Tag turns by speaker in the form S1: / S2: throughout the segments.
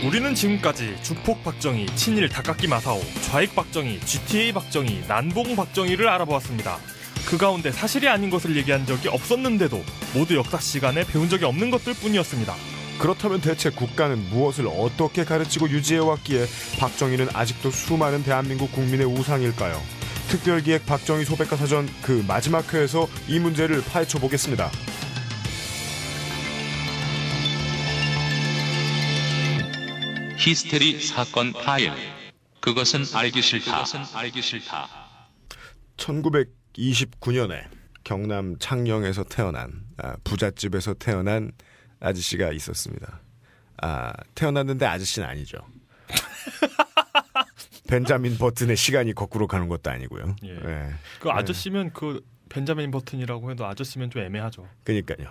S1: 우리는 지금까지 주폭 박정희, 친일 닭깎기 마사오, 좌익 박정희, GTA 박정희, 난봉 박정희를 알아보았습니다. 그 가운데 사실이 아닌 것을 얘기한 적이 없었는데도 모두 역사 시간에 배운 적이 없는 것들 뿐이었습니다.
S2: 그렇다면 대체 국가는 무엇을 어떻게 가르치고 유지해왔기에 박정희는 아직도 수많은 대한민국 국민의 우상일까요? 특별기획 박정희 소백과 사전 그 마지막 회에서 이 문제를 파헤쳐보겠습니다.
S3: 히스테리 사건 파일. 그것은 알기 싫다.
S2: 1929년에 경남 창녕에서 태어난 부잣집에서 태어난 아저씨가 있었습니다. 태어났는데 아저씨는 아니죠. 벤자민 버튼의 시간이 거꾸로 가는 것도 아니고요.
S1: 예.
S2: 네.
S1: 그 아저씨면 그 벤자민 버튼이라고 해도 아저씨면 좀 애매하죠.
S2: 그러니까요.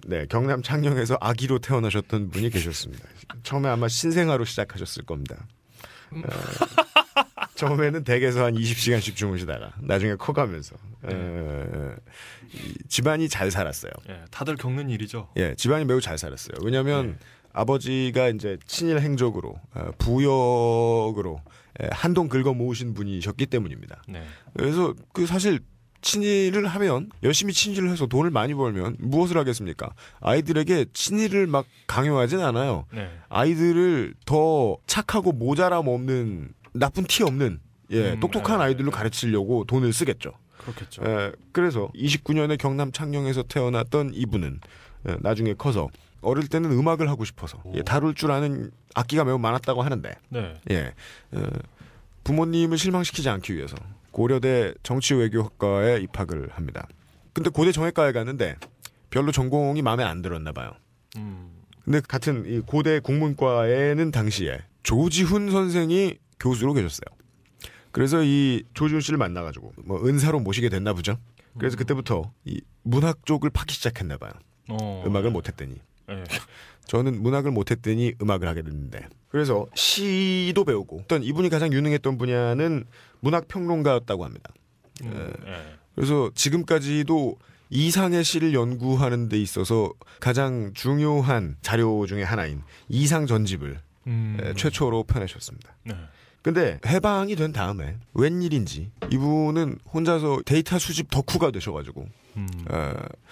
S2: 네, 경남 창녕에서 아기로 태어나셨던 분이 계셨습니다. 처음에 아마 신생아로 시작하셨을 겁니다. 처음에는 댁에서 한 20시간씩 주무시다가 나중에 커가면서 집안이 잘 살았어요.
S1: 예, 다들 겪는 일이죠.
S2: 예, 집안이 매우 잘 살았어요. 왜냐하면 아버지가 이제 친일 행적으로 부역으로 한동 긁어 모으신 분이셨기 때문입니다.
S1: 네.
S2: 그래서 그 사실 친일을 하면 열심히 친일을 해서 돈을 많이 벌면 무엇을 하겠습니까? 아이들에게 친일을 막 강요하진 않아요.
S1: 네.
S2: 아이들을 더 착하고 모자람 없는 나쁜 티 없는 똑똑한 아이들로 가르치려고 돈을 쓰겠죠.
S1: 그렇겠죠.
S2: 그래서 29년에 경남 창녕에서 태어났던 이분은 나중에 커서 어릴 때는 음악을 하고 싶어서 다룰 줄 아는 악기가 매우 많았다고 하는데
S1: 네.
S2: 부모님을 실망시키지 않기 위해서 고려대 정치외교학과에 입학을 합니다. 근데 고대 정외과에 갔는데 별로 전공이 마음에 안 들었나 봐요. 근데 같은 이 고대 국문과에는 당시에 조지훈 선생이 교수로 계셨어요. 그래서 이 조지훈 씨를 만나가지고 뭐 은사로 모시게 됐나 보죠. 그래서 그때부터 이 문학 쪽을 파기 시작했나 봐요. 음악을 못했더니.
S1: 네.
S2: 저는 문학을 못했더니 음악을 하게 됐는데. 그래서 시도 배우고 어떤 이분이 가장 유능했던 분야는 문학평론가였다고 합니다. 그래서 지금까지도 이상의 시를 연구하는 데 있어서 가장 중요한 자료 중에 하나인 이상 전집을 최초로 펴내셨습니다.
S1: 네.
S2: 근데 해방이 된 다음에 웬일인지 이분은 혼자서 데이터 수집 덕후가 되셔가지고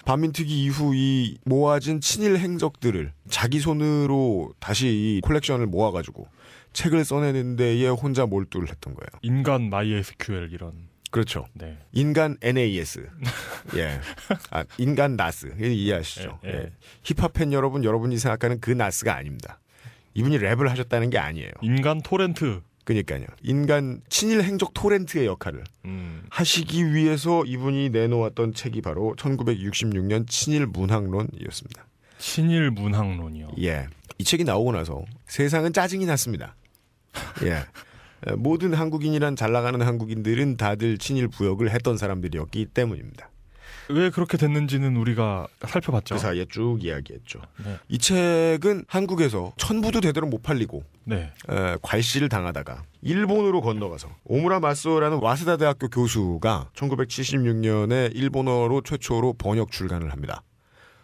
S2: 반민특위 이후 이 모아진 친일 행적들을 자기 손으로 다시 이 콜렉션을 모아가지고 책을 써내는 데에 혼자 몰두를 했던 거예요.
S1: 인간 MySQL 이런.
S2: 그렇죠.
S1: 네.
S2: 인간 NAS. 예. 인간 나스. 이해하시죠? 예. 힙합 팬 여러분이 생각하는 그 나스가 아닙니다. 이분이 랩을 하셨다는 게 아니에요.
S1: 인간 토렌트.
S2: 그러니까요. 인간 친일 행적 토렌트의 역할을 하시기 위해서 이분이 내놓았던 책이 바로 1966년 친일 문학론이었습니다.
S1: 친일 문학론이요.
S2: 예. 이 책이 나오고 나서 세상은 짜증이 났습니다. 예. 모든 한국인이란 잘 나가는 한국인들은 다들 친일 부역을 했던 사람들이었기 때문입니다.
S1: 왜 그렇게 됐는지는 우리가 살펴봤죠.
S2: 그 사이에 쭉 이야기했죠.
S1: 네.
S2: 이 책은 한국에서 천부도 제대로 못 팔리고
S1: 네.
S2: 괄시를 당하다가 일본으로 건너가서 오무라 마스오라는 와세다 대학교 교수가 1976년에 일본어로 최초로 번역 출간을 합니다.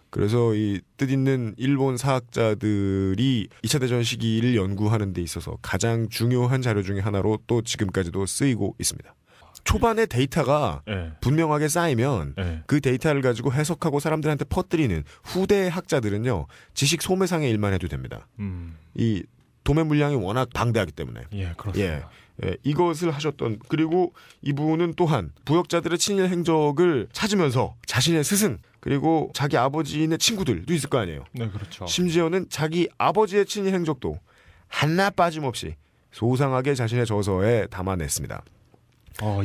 S2: 그래서 이 뜻있는 일본 사학자들이 2차 대전 시기를 연구하는 데 있어서 가장 중요한 자료 중에 하나로 또 지금까지도 쓰이고 있습니다. 초반에 데이터가 분명하게 쌓이면 그 데이터를 가지고 해석하고 사람들한테 퍼뜨리는 후대 학자들은요. 지식 소매상의 일만 해도 됩니다. 이 도매 물량이 워낙 방대하기 때문에.
S1: 예, 그렇습니다.
S2: 이것을 하셨던 그리고 이분은 또한 부역자들의 친일 행적을 찾으면서 자신의 스승 그리고 자기 아버지의 친구들도 있을 거 아니에요.
S1: 네, 그렇죠.
S2: 심지어는 자기 아버지의 친일 행적도 하나 빠짐없이 소상하게 자신의 저서에 담아냈습니다.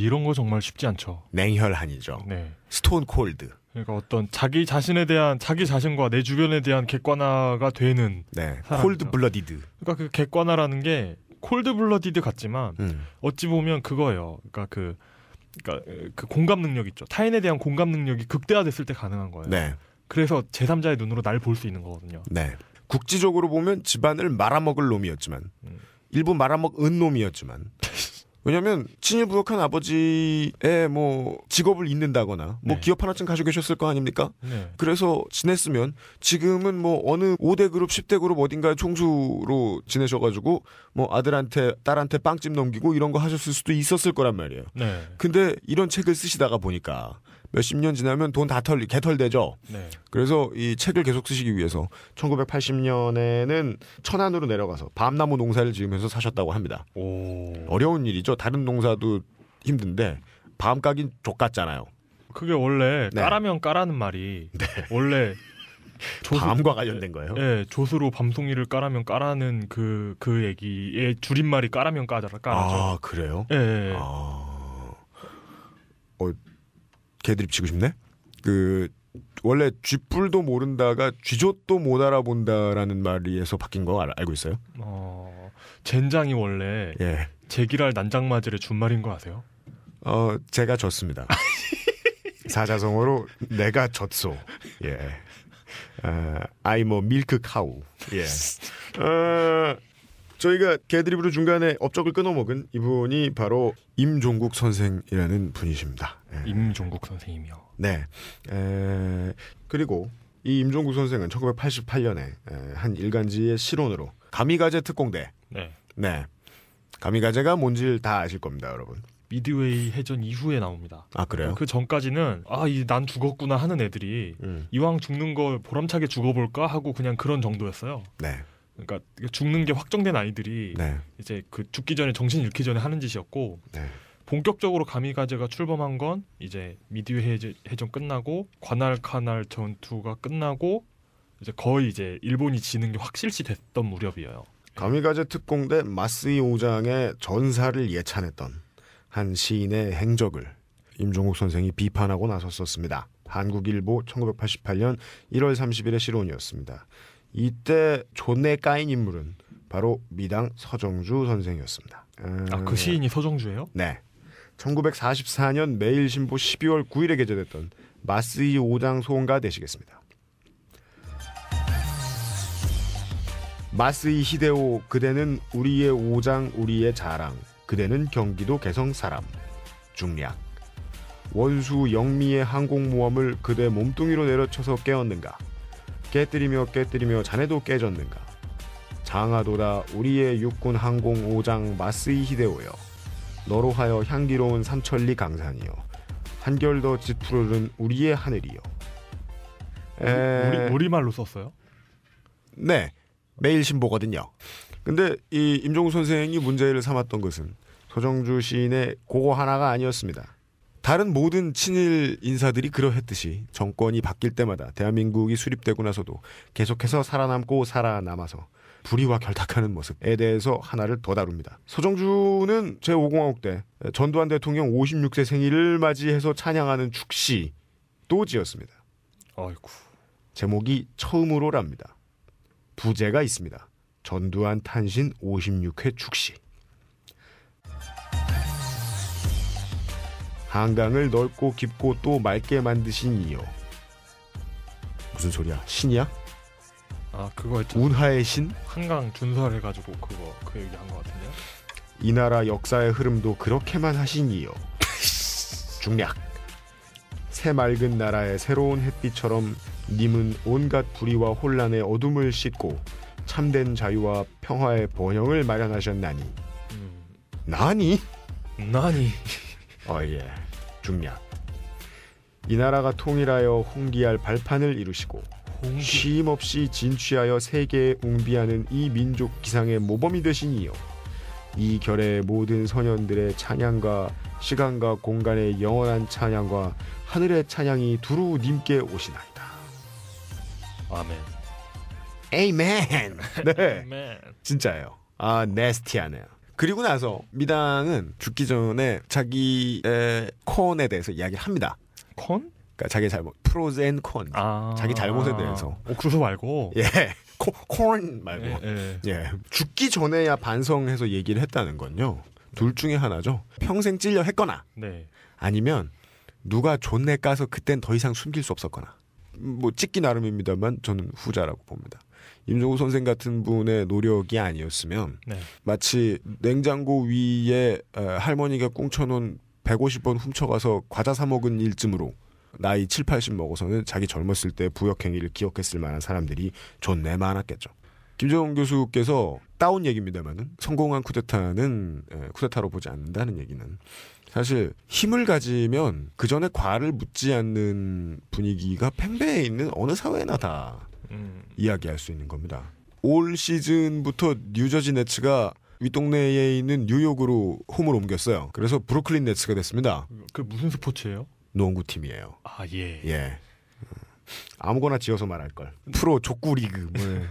S1: 이런 거 정말 쉽지 않죠.
S2: 냉혈한이죠.
S1: 네.
S2: 스톤 콜드.
S1: 그러니까 어떤 자기 자신에 대한 자기 자신과 내 주변에 대한 객관화가 되는
S2: 콜드 블러디드.
S1: 그러니까 그 객관화라는 게 콜드 블러디드 같지만 어찌 보면 그거예요. 그러니까 그 공감 능력 있죠. 타인에 대한 공감 능력이 극대화됐을 때 가능한 거예요.
S2: 네.
S1: 그래서 제3자의 눈으로 날 볼 수 있는 거거든요.
S2: 네. 국지적으로 보면 집안을 말아먹을 놈이었지만 일부 말아먹은 놈이었지만 왜냐하면 친일 부역한 아버지의 뭐 직업을 잇는다거나 뭐
S1: 네.
S2: 기업 하나쯤 가지고 계셨을 거 아닙니까?
S1: 네.
S2: 그래서 지냈으면 지금은 뭐 어느 5대 그룹 10대 그룹 어딘가의 총수로 지내셔가지고 뭐 아들한테 딸한테 빵집 넘기고 이런 거 하셨을 수도 있었을 거란 말이에요.
S1: 네.
S2: 근데 이런 책을 쓰시다가 보니까 몇십 년 지나면 돈 다 개털되죠.
S1: 네.
S2: 그래서 이 책을 계속 쓰시기 위해서 1980년에는 천안으로 내려가서 밤나무 농사를 지으면서 사셨다고 합니다.
S1: 오.
S2: 어려운 일이죠. 다른 농사도 힘든데 밤 까긴 족같잖아요.
S1: 그게 원래
S2: 네.
S1: 까라면 까라는 말이 원래
S2: 밤과 관련된 거예요.
S1: 네, 조수로 밤송이를 까라면 까라는 그 얘기의 줄임말이 까라면 까라죠.
S2: 아, 그래요?
S1: 예. 네.
S2: 개드립 치고 싶네? 원래 쥐뿔도 모른다가 쥐조도 못 알아본다라는 말에서 바뀐 거 알고 있어요?
S1: 젠장이 원래
S2: 예.
S1: 제기랄 난장맞을의 준말인 거 아세요?
S2: 제가 졌습니다. 사자성어로 내가 졌소. 예. I'm a milk cow. 예. 저희가 개드립으로 중간에 업적을 끊어먹은 이분이 바로 임종국 선생이라는 분이십니다. 예.
S1: 임종국 선생님이요.
S2: 네. 그리고 이 임종국 선생은 1988년에 한 일간지의 실론으로 가미가제 특공대.
S1: 네.
S2: 네. 가미가제가 뭔지를 다 아실 겁니다, 여러분.
S1: 미드웨이 해전 이후에 나옵니다.
S2: 아, 그래요?
S1: 그 전까지는 난 죽었구나 하는 애들이 이왕 죽는 걸 보람차게 죽어볼까 하고 그냥 그런 정도였어요.
S2: 네.
S1: 그러니까 죽는 게 확정된 아이들이
S2: 네.
S1: 이제 그 죽기 전에 정신 잃기 전에 하는 짓이었고
S2: 네.
S1: 본격적으로 가미가제가 출범한 건 이제 미드웨이 해전 끝나고 과날카날 전투가 끝나고 이제 거의 이제 일본이 지는 게 확실시 됐던 무렵이에요.
S2: 가미가제 특공대 마스이 오장의 전사를 예찬했던 한 시인의 행적을 임종국 선생이 비판하고 나섰었습니다. 한국일보 1988년 1월 30일의 실론이었습니다. 이때 존내 까인 인물은 바로 미당 서정주 선생이었습니다.
S1: 그 시인이 서정주예요?
S2: 네. 1944년 매일신보 12월 9일에 게재됐던 마스이 오장 소원가 되시겠습니다. 마스이 히데오, 그대는 우리의 오장, 우리의 자랑. 그대는 경기도 개성 사람. 중략. 원수 영미의 항공모함을 그대 몸뚱이로 내려쳐서 깨었는가. 깨뜨리며 자네도 깨졌는가. 장하도다 우리의 육군 항공 오장 마스이 히데오여. 너로 하여 향기로운 삼천리 강산이여. 한결 더 짙푸르른 우리의 하늘이여.
S1: 우리말로 썼어요?
S2: 네. 매일신보거든요. 근데 이 임종국 선생이 문제를 삼았던 것은 서정주 시인의 그거 하나가 아니었습니다. 다른 모든 친일 인사들이 그러했듯이 정권이 바뀔 때마다 대한민국이 수립되고 나서도 계속해서 살아남아서 불의와 결탁하는 모습에 대해서 하나를 더 다룹니다. 서정주는 제5공화국 때 전두환 대통령 56세 생일을 맞이해서 찬양하는 축시도 지었습니다.
S1: 아이고.
S2: 제목이 처음으로랍니다. 부제가 있습니다. 전두환 탄신 56회 축시. 한강을 넓고 깊고 또 맑게 만드신 이요. 무슨 소리야? 신이야?
S1: 그거 했죠.
S2: 운하의 신?
S1: 한강 준설해가지고 그 얘기한 것 같은데요.
S2: 이 나라 역사의 흐름도 그렇게만 하신 이요. 중략. 새 맑은 나라의 새로운 햇빛처럼 님은 온갖 불의와 혼란의 어둠을 씻고 참된 자유와 평화의 번영을 마련하셨나니. 나니? 예. 중략. 이 나라가 통일하여 홍기할 발판을 이루시고 쉼없이 진취하여 세계에 웅비하는 이 민족 기상의 모범이 되신 이요. 이 결의 모든 선현들의 찬양과 시간과 공간의 영원한 찬양과 하늘의 찬양이 두루 님께 오시나이다.
S1: 아멘.
S2: 에이멘. 네.
S1: 아멘.
S2: 진짜예요. 네스티하네요. 그리고 나서 미당은 죽기 전에 자기의 콘에 대해서 이야기를 합니다.
S1: 콘?
S2: 그러니까 자기 잘못, 프로즈 앤 콘. 자기 잘못에 대해서.
S1: 옥수수 말고.
S2: 예. 콘 말고. 예. 죽기 전에야 반성해서 얘기를 했다는 건요. 둘 중에 하나죠. 평생 찔려 했거나.
S1: 네.
S2: 아니면 누가 존내 까서 그땐 더 이상 숨길 수 없었거나. 뭐 찍기 나름입니다만 저는 후자라고 봅니다. 임종우 선생 같은 분의 노력이 아니었으면
S1: 네.
S2: 마치 냉장고 위에 할머니가 꽁쳐놓은 150번 훔쳐가서 과자 사 먹은 일쯤으로 나이 7, 80 먹어서는 자기 젊었을 때 부역행위를 기억했을 만한 사람들이 존내 많았겠죠. 김정은 교수께서 따온 얘기입니다만은 성공한 쿠데타는 쿠데타로 보지 않는다는 얘기는 사실 힘을 가지면 그 전에 과를 묻지 않는 분위기가 팽배해 있는 어느 사회나 다 이야기할 수 있는 겁니다. 올 시즌부터 뉴저지 네츠가 윗동네에 있는 뉴욕으로 홈을 옮겼어요. 그래서 브루클린 네츠가 됐습니다.
S1: 그 무슨 스포츠예요?
S2: 농구팀이에요.
S1: 아 예.
S2: 예. 아무거나 지어서 말할 걸. 프로 족구 리그, 뭐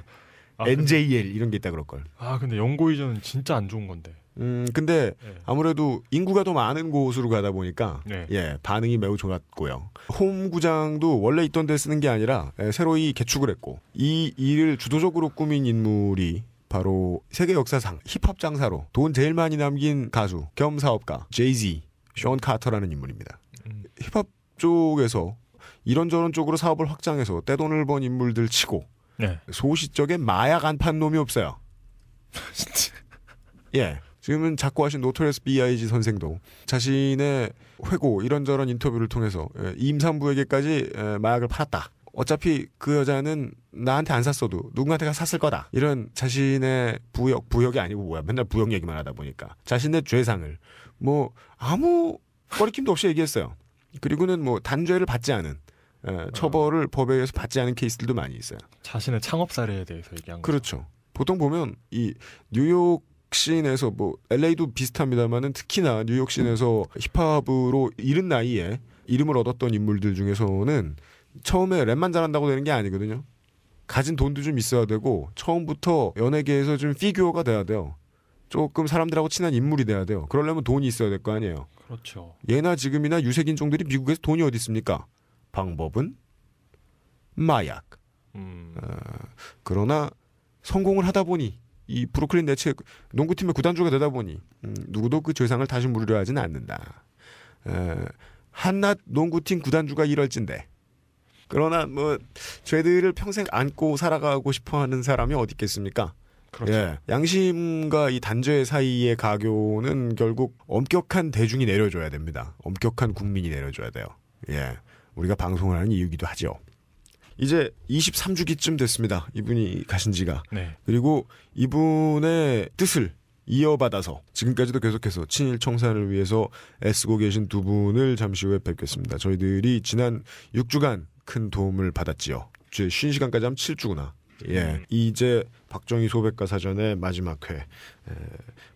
S1: 아,
S2: NJL 이런 게 있다 그럴 걸.
S1: 아 근데 연고이전은 진짜 안 좋은 건데.
S2: 근데
S1: 네.
S2: 아무래도 인구가 더 많은 곳으로 가다 보니까
S1: 네.
S2: 예, 반응이 매우 좋았고요. 홈구장도 원래 있던 데 쓰는 게 아니라 새로이 개축을 했고 이 일을 주도적으로 꾸민 인물이 바로 세계 역사상 힙합 장사로 돈 제일 많이 남긴 가수 겸 사업가 제이지 션 카터라는 인물입니다. 힙합 쪽에서 이런저런 쪽으로 사업을 확장해서 떼돈을 번 인물들 치고
S1: 네.
S2: 소시적에 마약 안 판 놈이 없어요.
S1: 진짜.
S2: 예. 지금은 작고하신 노토리어스 B.I.G. 선생도 자신의 회고 이런저런 인터뷰를 통해서 임산부에게까지 마약을 팔았다. 어차피 그 여자는 나한테 안 샀어도 누군가한테가 샀을 거다. 이런 자신의 부역이 아니고 뭐야. 맨날 부역 얘기만 하다 보니까 자신의 죄상을 뭐 아무 꺼리낌도 없이 얘기했어요. 그리고는 뭐 단죄를 받지 않은 처벌을 법에 의해서 받지 않은 케이스들도 많이 있어요.
S1: 자신의 창업 사례에 대해서 얘기한 거죠.
S2: 그렇죠. 보통 보면 이 뉴욕 씬에서 뭐 LA도 비슷합니다만은 특히나 뉴욕 씬에서 힙합으로 이른 나이에 이름을 얻었던 인물들 중에서는 처음에 랩만 잘한다고 되는 게 아니거든요. 가진 돈도 좀 있어야 되고 처음부터 연예계에서 좀 피규어가 돼야 돼요. 조금 사람들하고 친한 인물이 돼야 돼요. 그러려면 돈이 있어야 될 거 아니에요.
S1: 그렇죠.
S2: 예나 지금이나 유색인종들이 미국에서 돈이 어디 있습니까? 방법은 마약. 그러나 성공을 하다 보니 이 브루클린 네츠 농구팀의 구단주가 되다 보니 누구도 그 죄상을 다시 물으려 하지는 않는다. 한낱 농구팀 구단주가 이럴진데 그러나 뭐 죄들을 평생 안고 살아가고 싶어하는 사람이 어디 있겠습니까?
S1: 그렇죠.
S2: 예, 양심과 이 단죄 사이의 가교는 결국 엄격한 대중이 내려줘야 됩니다. 엄격한 국민이 내려줘야 돼요. 예, 우리가 방송을 하는 이유기도 하죠. 이제 23주기쯤 됐습니다. 이분이 가신 지가.
S1: 네.
S2: 그리고 이분의 뜻을 이어받아서 지금까지도 계속해서 친일 청산을 위해서 애쓰고 계신 두 분을 잠시 후에 뵙겠습니다. 저희들이 지난 6주간 큰 도움을 받았지요. 쉰 시간까지 하면 7주구나. 예. 이제 박정희 소백과 사전의 마지막 회.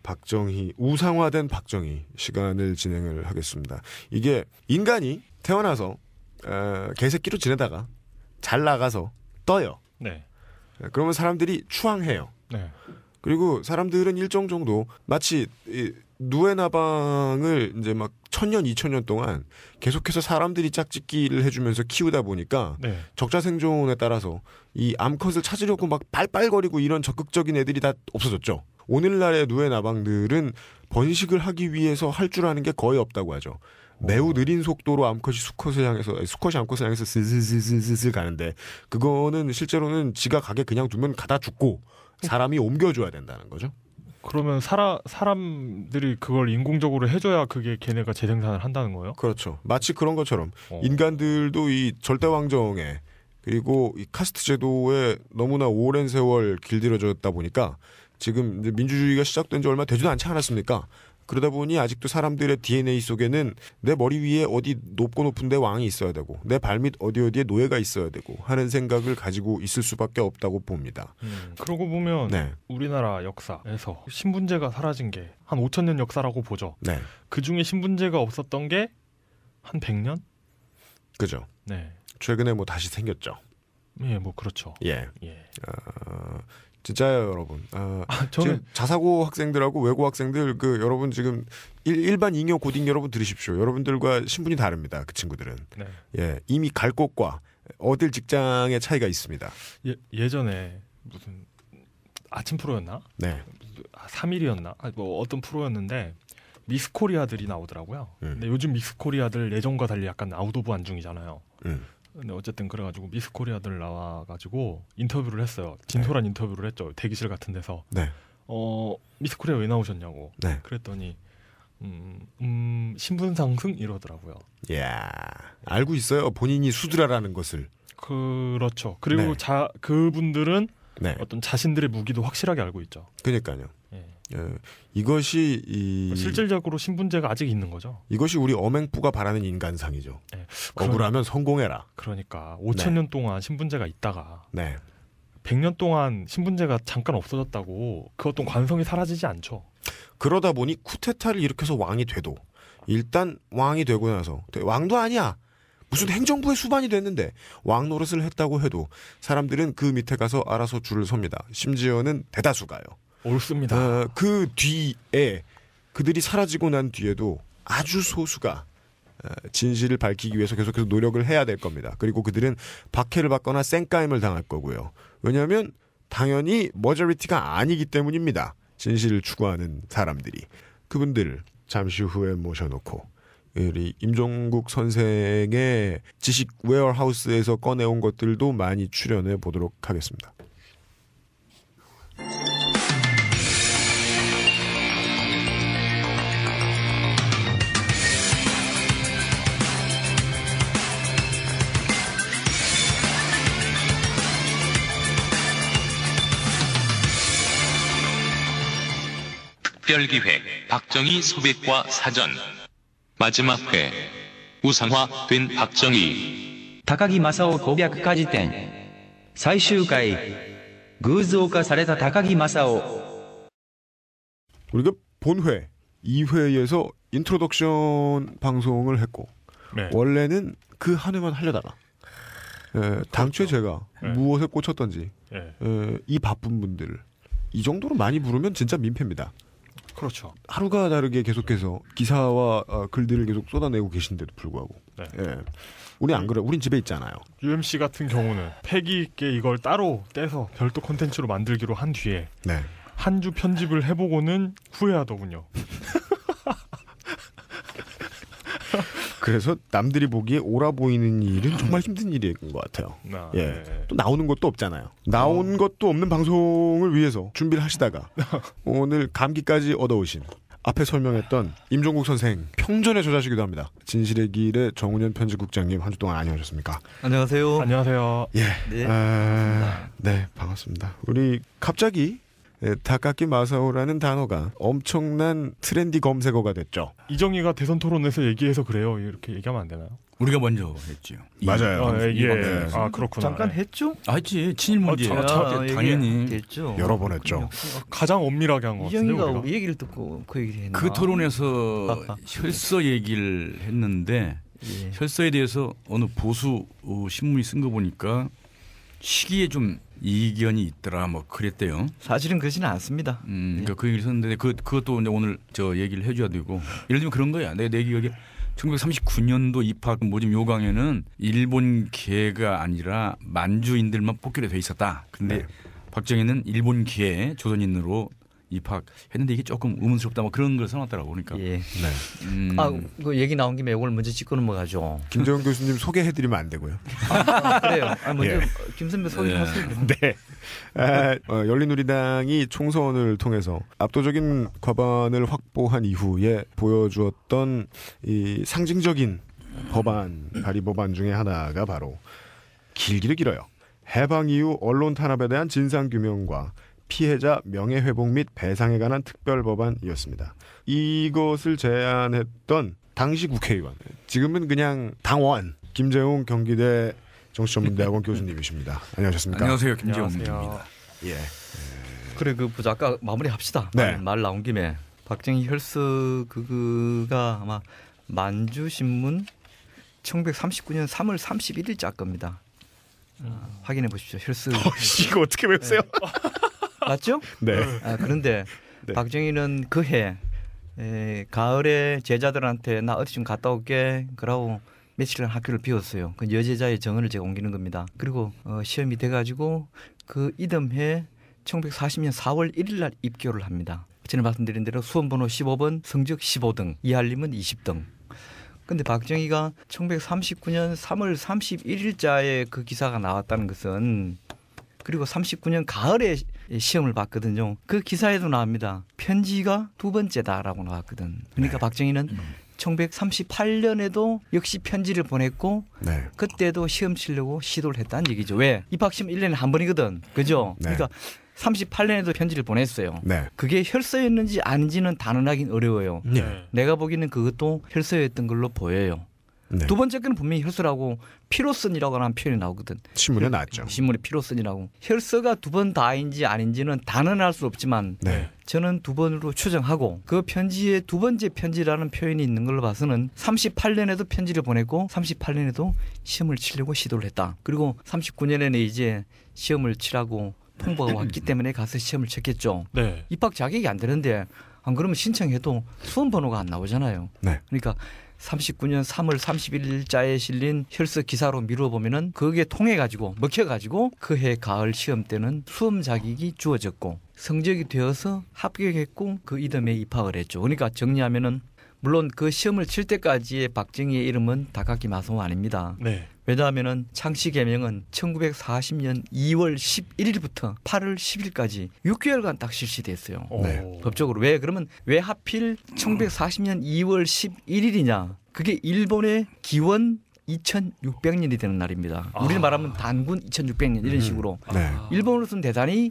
S2: 박정희, 우상화된 박정희 시간을 진행을 하겠습니다. 이게 인간이 태어나서 개새끼로 지내다가 잘 나가서 떠요.
S1: 네.
S2: 그러면 사람들이 추앙해요.
S1: 네.
S2: 그리고 사람들은 일정 정도 마치 누에나방을 이제 막 1000년, 2000년 동안 계속해서 사람들이 짝짓기를 해주면서 키우다 보니까
S1: 네.
S2: 적자생존에 따라서 이 암컷을 찾으려고 막 빨빨거리고 이런 적극적인 애들이 다 없어졌죠. 오늘날의 누에나방들은 번식을 하기 위해서 할 줄 아는 게 거의 없다고 하죠. 매우 느린 속도로 암컷이 수컷을 향해서 수컷이 암컷을 향해서 슬슬슬슬슬 가는데 그거는 실제로는 지가 가게 그냥 두면 가다 죽고 사람이 옮겨줘야 된다는 거죠.
S1: 그러면 사람들이 그걸 인공적으로 해줘야 그게 걔네가 재생산을 한다는 거예요?
S2: 그렇죠. 마치 그런 것처럼 인간들도 이 절대왕정에 그리고 이 카스트 제도에 너무나 오랜 세월 길들여졌다 보니까 지금 이제 민주주의가 시작된 지 얼마 되지도 않지 않았습니까? 그러다 보니 아직도 사람들의 DNA 속에는 내 머리 위에 어디 높고 높은데 왕이 있어야 되고 내 발밑 어디에 노예가 있어야 되고 하는 생각을 가지고 있을 수밖에 없다고 봅니다.
S1: 그러고 보면
S2: 네.
S1: 우리나라 역사에서 신분제가 사라진 게 한 5000년 역사라고 보죠.
S2: 네.
S1: 그중에 신분제가 없었던 게 한 100년?
S2: 그죠.
S1: 네.
S2: 최근에 뭐 다시 생겼죠.
S1: 예, 뭐 그렇죠.
S2: 예.
S1: 예.
S2: 진짜요, 여러분.
S1: 저는
S2: 지금 자사고 학생들하고 외고 학생들 여러분 지금 일반 잉여 고딩 여러분 들으십시오. 여러분들과 신분이 다릅니다. 그 친구들은.
S1: 네.
S2: 예, 이미 갈 곳과 얻을 직장의 차이가 있습니다.
S1: 예전에 무슨 아침 프로였나?
S2: 네.
S1: 3일이었나? 뭐 어떤 프로였는데 미스 코리아들이 나오더라고요. 근데 요즘 미스 코리아들 예전과 달리 약간 아웃 오브 안중이잖아요. 근데 어쨌든 그래가지고 미스 코리아들 나와가지고 인터뷰를 했어요. 진솔한 인터뷰를 했죠. 대기실 같은 데서.
S2: 네.
S1: 미스 코리아 왜 나오셨냐고.
S2: 네.
S1: 그랬더니 신분 상승 이러더라고요.
S2: 야, 알고 있어요. 본인이 수드라라는 것을.
S1: 그렇죠. 그리고
S2: 네.
S1: 그분들은
S2: 네.
S1: 어떤 자신들의 무기도 확실하게 알고 있죠.
S2: 그러니까요.
S1: 예.
S2: 이것이
S1: 실질적으로 신분제가 아직 있는 거죠.
S2: 이것이 우리 엄행부가 바라는 인간상이죠.
S1: 예.
S2: 억울하면 성공해라.
S1: 그러니까 5,000년 동안 신분제가 있다가
S2: 네.
S1: 100년 동안 신분제가 잠깐 없어졌다고 그 어떤 관성이 사라지지 않죠.
S2: 그러다 보니 쿠데타를 일으켜서 왕이 돼도 일단 왕이 되고 나서 왕도 아니야. 무슨 행정부의 수반이 됐는데 왕 노릇을 했다고 해도 사람들은 그 밑에 가서 알아서 줄을 섭니다. 심지어는 대다수가요.
S1: 옳습니다.
S2: 그 뒤에 그들이 사라지고 난 뒤에도 아주 소수가 진실을 밝히기 위해서 계속해서 노력을 해야 될 겁니다. 그리고 그들은 박해를 받거나 쌩까임을 당할 거고요. 왜냐하면 당연히 머저리티가 아니기 때문입니다. 진실을 추구하는 사람들이. 그분들을 잠시 후에 모셔놓고 우리 임종국 선생의 지식 웨어하우스에서 꺼내온 것들도 많이 출연해 보도록 하겠습니다.
S3: 특별기획 박정희 소백과 사전 마지막 회 우상화된 박정희
S4: 高木正夫攻略家辞典最終回偶像化された高木正夫
S2: 우리가 본회 2회에서 인트로덕션 방송을 했고
S1: 네.
S2: 원래는 그 한 회만 하려다가 당초에 제가
S1: 네.
S2: 무엇에 꽂혔던지
S1: 예.
S2: 이 바쁜 분들을 이 정도로 많이 부르면 진짜 민폐입니다.
S1: 그렇죠.
S2: 하루가 다르게 계속해서 기사와 글들을 계속 쏟아내고 계신데도 불구하고
S1: 네.
S2: 우리 안 그래. 우린 집에 있잖아요.
S1: UMC 같은 경우는 패기 있게 이걸 따로 떼서 별도 콘텐츠로 만들기로 한 뒤에
S2: 네.
S1: 한 주 편집을 해보고는 후회하더군요.
S2: 그래서 남들이 보기에 옳아 보이는 일은 정말 힘든 일인 것 같아요. 예. 또 나오는 것도 없잖아요. 나온 것도 없는 방송을 위해서 준비를 하시다가 오늘 감기까지 얻어오신 앞에 설명했던 임종국 선생 평전의 저자시기도 합니다. 진실의 길의 정운현 편집국장님 한 주 동안 안녕하셨습니까?
S5: 안녕하세요.
S1: 안녕하세요.
S2: 예.
S5: 네.
S2: 네, 반갑습니다. 우리 갑자기 다카키 마사오라는 단어가 엄청난 트렌디 검색어가 됐죠.
S1: 이정희가 대선 토론에서 얘기해서 그래요. 이렇게 얘기하면 안 되나요?
S6: 우리가 먼저 했죠.
S2: 맞아요.
S1: 예. 아, 그렇구나.
S5: 잠깐
S1: 예.
S5: 했죠?
S6: 했지. 친일 문제.
S5: 당연히 됐죠.
S2: 여러 번 했죠.
S1: 가장 엄밀하게 한 것 같은데
S5: 이정희가
S1: 우리가.
S5: 우리 얘기를 듣고 그 얘기를 했나?
S6: 그 토론에서 혈서 얘기를 했는데
S5: 예.
S6: 혈서에 대해서 어느 보수 신문이 쓴 거 보니까 시기에 좀 이견이 있더라 뭐 그랬대요.
S5: 사실은 그러지는 않습니다.
S6: 그러니까 그 얘기를 썼는데 그것도 이제 오늘 저 얘기를 해줘야 되고 예를 들면 그런 거야. 내 기억에 1939년도 입학 모집 요강에는 일본계가 아니라 만주인들만 뽑기로 돼 있었다. 근데
S2: 네.
S6: 박정희는 일본계 조선인으로 입학했는데 이게 조금 의문스럽다 뭐 그런 걸 써놨더라고. 그러니까.
S5: 예.
S2: 네.
S5: 그 얘기 나온 김에 이걸 먼저 짚고 넘어가죠.
S2: 김정은 교수님 소개해드리면 안 되고요.
S5: 그래요. 먼저
S2: 예.
S5: 김 선배 소개하세요.
S2: 네. 열린우리당이 총선을 통해서 압도적인 과반을 확보한 이후에 보여주었던 이 상징적인 발의 법안 중에 하나가 바로 길기도 길어요. 해방 이후 언론 탄압에 대한 진상규명과 피해자 명예회복 및 배상에 관한 특별법안이었습니다. 이것을 제안했던 당시 국회의원, 지금은 그냥 당원 김재웅 경기대 정치전문대학원 교수님이십니다. 안녕하셨습니까?
S6: 안녕하세요. 김재웅입니다.
S2: 예.
S5: 그래 그 보자 아까 마무리합시다.
S2: 네.
S5: 말 나온 김에 박정희 혈서 그가 아마 만주신문 1939년 3월 31일자 겁니다. 확인해 보십시오. 혈서.
S2: 이거 어떻게 외우세요?
S5: 맞죠?
S2: 네.
S5: 그런데
S2: 네.
S5: 박정희는 그해 가을에 제자들한테 나 어디 좀 갔다 올게 그러고 며칠간 학교를 비웠어요. 그 여제자의 정언을 제가 옮기는 겁니다. 그리고 시험이 돼가지고 그 이듬해 1940년 4월 1일 날 입교를 합니다. 전에 말씀드린 대로 수험번호 15번, 성적 15등, 이할림은 20등. 근데 박정희가 1939년 3월 31일자에 그 기사가 나왔다는 것은 그리고 39년 가을에 시험을 봤거든요. 그 기사에도 나옵니다. 편지가 두 번째다라고 나왔거든. 그러니까 박정희는 1938년에도 역시 편지를 보냈고
S2: 네.
S5: 그때도 시험 치려고 시도를 했다는 얘기죠. 왜? 입학시험 1년에 한 번이거든. 그죠?
S2: 네.
S5: 그러니까 38년에도 편지를 보냈어요.
S2: 네.
S5: 그게 혈서였는지 아닌지는 단언하기는 어려워요.
S2: 네.
S5: 내가 보기에는 그것도 혈서였던 걸로 보여요.
S2: 네.
S5: 두 번째 거는 분명히 혈서라고 피로선이라고 하는 표현이 나오거든.
S2: 신문에 나왔죠.
S5: 신문에 피로선이라고. 혈서가 두 번 다인지 아닌지는 단언할 수 없지만
S2: 네.
S5: 저는 두 번으로 추정하고 그 편지에 두 번째 편지라는 표현이 있는 걸로 봐서는 38년에도 편지를 보냈고 38년에도 시험을 치려고 시도를 했다. 그리고 39년에는 이제 시험을 치라고 통보가 왔기 때문에 가서 시험을 쳤겠죠.
S1: 네.
S5: 입학 자격이 안 되는데 안 그러면 신청해도 수험 번호가 안 나오잖아요.
S2: 네.
S5: 그러니까 39년 3월 31일자에 실린 혈서 기사로 미뤄보면은 그게 통해가지고 먹혀가지고 그해 가을 시험 때는 수험 자격이 주어졌고 성적이 되어서 합격했고 그 이듬해 입학을 했죠. 그러니까 정리하면은 물론 그 시험을 칠 때까지의 박정희의 이름은 다카키 마사오 아닙니다.
S1: 네.
S5: 왜냐하면은 창씨 개명은 1940년 2월 11일부터 8월 10일까지 6개월간 딱 실시됐어요.
S2: 네.
S5: 법적으로. 왜? 그러면 왜 하필 1940년 2월 11일이냐? 그게 일본의 기원 2600년이 되는 날입니다. 우리는 말하면 단군 2600년 이런 식으로.
S2: 네.
S5: 일본으로서는 대단히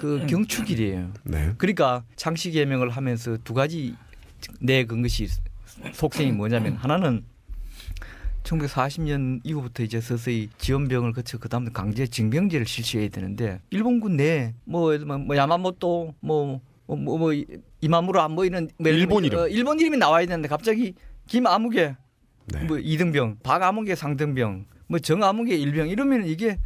S5: 그 경축일이에요.
S2: 네.
S5: 그러니까 창씨 개명을 하면서 두 가지 내 그것이 속성이 뭐냐면 하나는 1940년 이후부터 이제 서서히 지원병을 거쳐 그다음에 강제 징병제를 실시해야 되는데 일본군 내에 뭐 야마모토 뭐 이마무라 뭐 이런
S2: 일본 이름.
S5: 일본 이름이 나와야 되는데 갑자기 김아무개
S2: 네.
S5: 뭐 2등병, 박아무개 상등병, 뭐 정아무개 1병 이러면 이게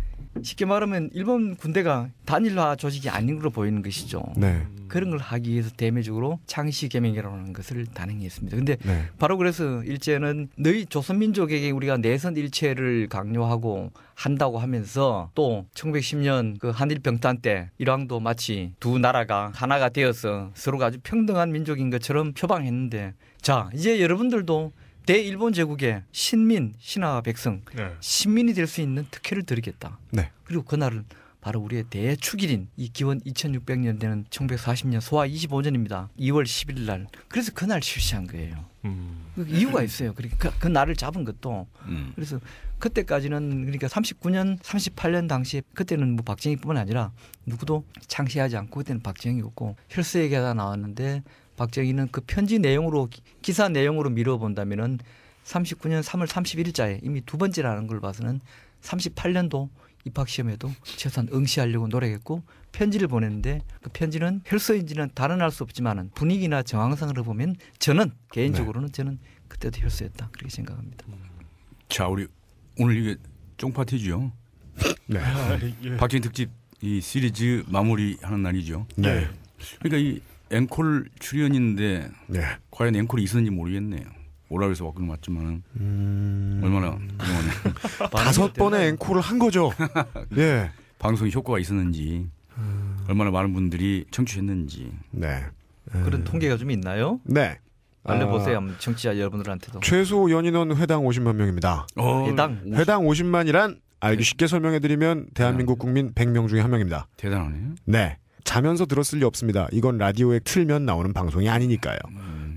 S5: 쉽게 말하면 일본 군대가 단일화 조직이 아닌 걸로 보이는 것이죠.
S2: 네.
S5: 그런 걸 하기 위해서 대매적으로 창씨 개명이라고 하는 것을 단행했습니다. 근데
S2: 네.
S5: 바로 그래서 일제는 너희 조선민족에게 우리가 내선 일체를 강요하고 한다고 하면서 또 1910년 그 한일병탄 때 일왕도 마치 두 나라가 하나가 되어서 서로가 아주 평등한 민족인 것처럼 표방했는데 자 이제 여러분들도 대일본 제국의 신민, 신하 백성,
S1: 네.
S5: 신민이 될 수 있는 특혜를 드리겠다.
S2: 네.
S5: 그리고 그날은 바로 우리의 대축일인 이 기원 2600년 되는 1940년 소화 25년입니다. 2월 10일 날. 그래서 그날 실시한 거예요. 그 이유가 있어요. 그러니까 그 날을 잡은 것도. 그래서 그때까지는 그러니까 39년, 38년 당시에 그때는 뭐 박정희뿐만 아니라 누구도 창시하지 않고 그때는 박정희였고 혈서 얘기가 나왔는데 박정희는 그 편지 내용으로 기사 내용으로 미뤄본다면은 39년 3월 31일자에 이미 두 번째라는 걸 봐서는 38년도 입학시험에도 최소한 응시하려고 노력했고 편지를 보냈는데 그 편지는 혈서인지는 단언할 수 없지만 분위기나 정황상으로 보면 저는 개인적으로는 저는 그때도 혈서였다 그렇게 생각합니다.
S6: 자 우리 오늘 이게 쫑파티죠.
S2: 네.
S6: 박정희 특집 이 시리즈 마무리하는 날이죠.
S2: 네.
S6: 그러니까 이 앵콜 출연인데
S2: 네.
S6: 과연 앵콜이 있었는지 모르겠네요. 오라고 해서 왔긴 왔지만은 얼마나 그동안에
S2: 5번의 앵콜을 한 거죠. 예.
S6: 방송이 효과가 있었는지 얼마나 많은 분들이 청취했는지.
S2: 네.
S5: 그런 통계가 좀 있나요?
S2: 네.
S5: 알려보세요. 한번 청취자 여러분들한테도.
S2: 최소 연인원 회당 50만 명입니다.
S5: 해당
S2: 회당 50만이란 알기 쉽게 설명해드리면 대한민국 국민 100명 중에 한 명입니다.
S6: 대단하네요.
S2: 네. 자면서 들었을 리 없습니다. 이건 라디오에 틀면 나오는 방송이 아니니까요.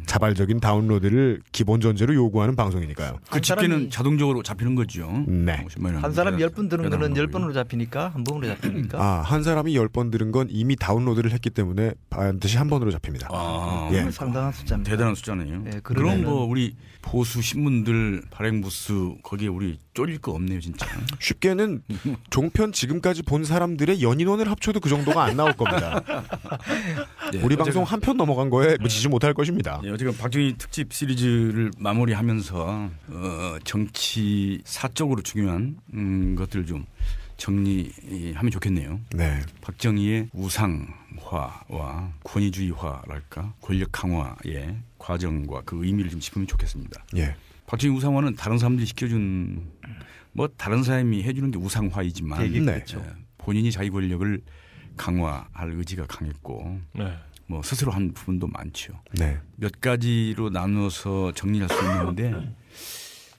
S2: 자발적인 다운로드를 기본 전제로 요구하는 방송이니까요.
S6: 그 집계는 자동적으로 잡히는 거죠.
S2: 네.
S5: 한 사람이 10번 들은 거는 10번으로 잡히니까 한 번으로 잡힙니까?
S2: 아, 한 사람이 10번 들은 건 이미 다운로드를 했기 때문에 반드시 한 번으로 잡힙니다.
S6: 아,
S2: 예.
S5: 상당한 숫자입니다.
S6: 대단한 숫자네요.
S5: 네,
S6: 그럼 뭐 우리 보수 신문들 발행부수 거기에 우리 쫄릴 거 없네요, 진짜.
S2: 쉽게는 종편 지금까지 본 사람들의 연인원을 합쳐도 그 정도가 안 나올 겁니다.
S6: 네,
S2: 우리 방송 한 편 넘어간 거에 미치지 못할 것입니다.
S6: 네, 어쨌든 박정희 특집 시리즈를 마무리하면서 정치 사적으로 중요한 것들을 좀 정리하면 좋겠네요.
S2: 네.
S6: 박정희의 우상화와 권위주의화랄까 권력 강화의 과정과 그 의미를 좀 짚으면 좋겠습니다.
S2: 예.
S6: 박정희 우상화는 다른 사람들이 시켜준 뭐 다른 사람이 해주는 게 우상화이지만
S2: 네.
S6: 본인이 자기 권력을 강화할 의지가 강했고
S1: 네.
S6: 뭐 스스로 한 부분도 많죠.
S2: 네.
S6: 몇 가지로 나눠서 정리할 수 있는데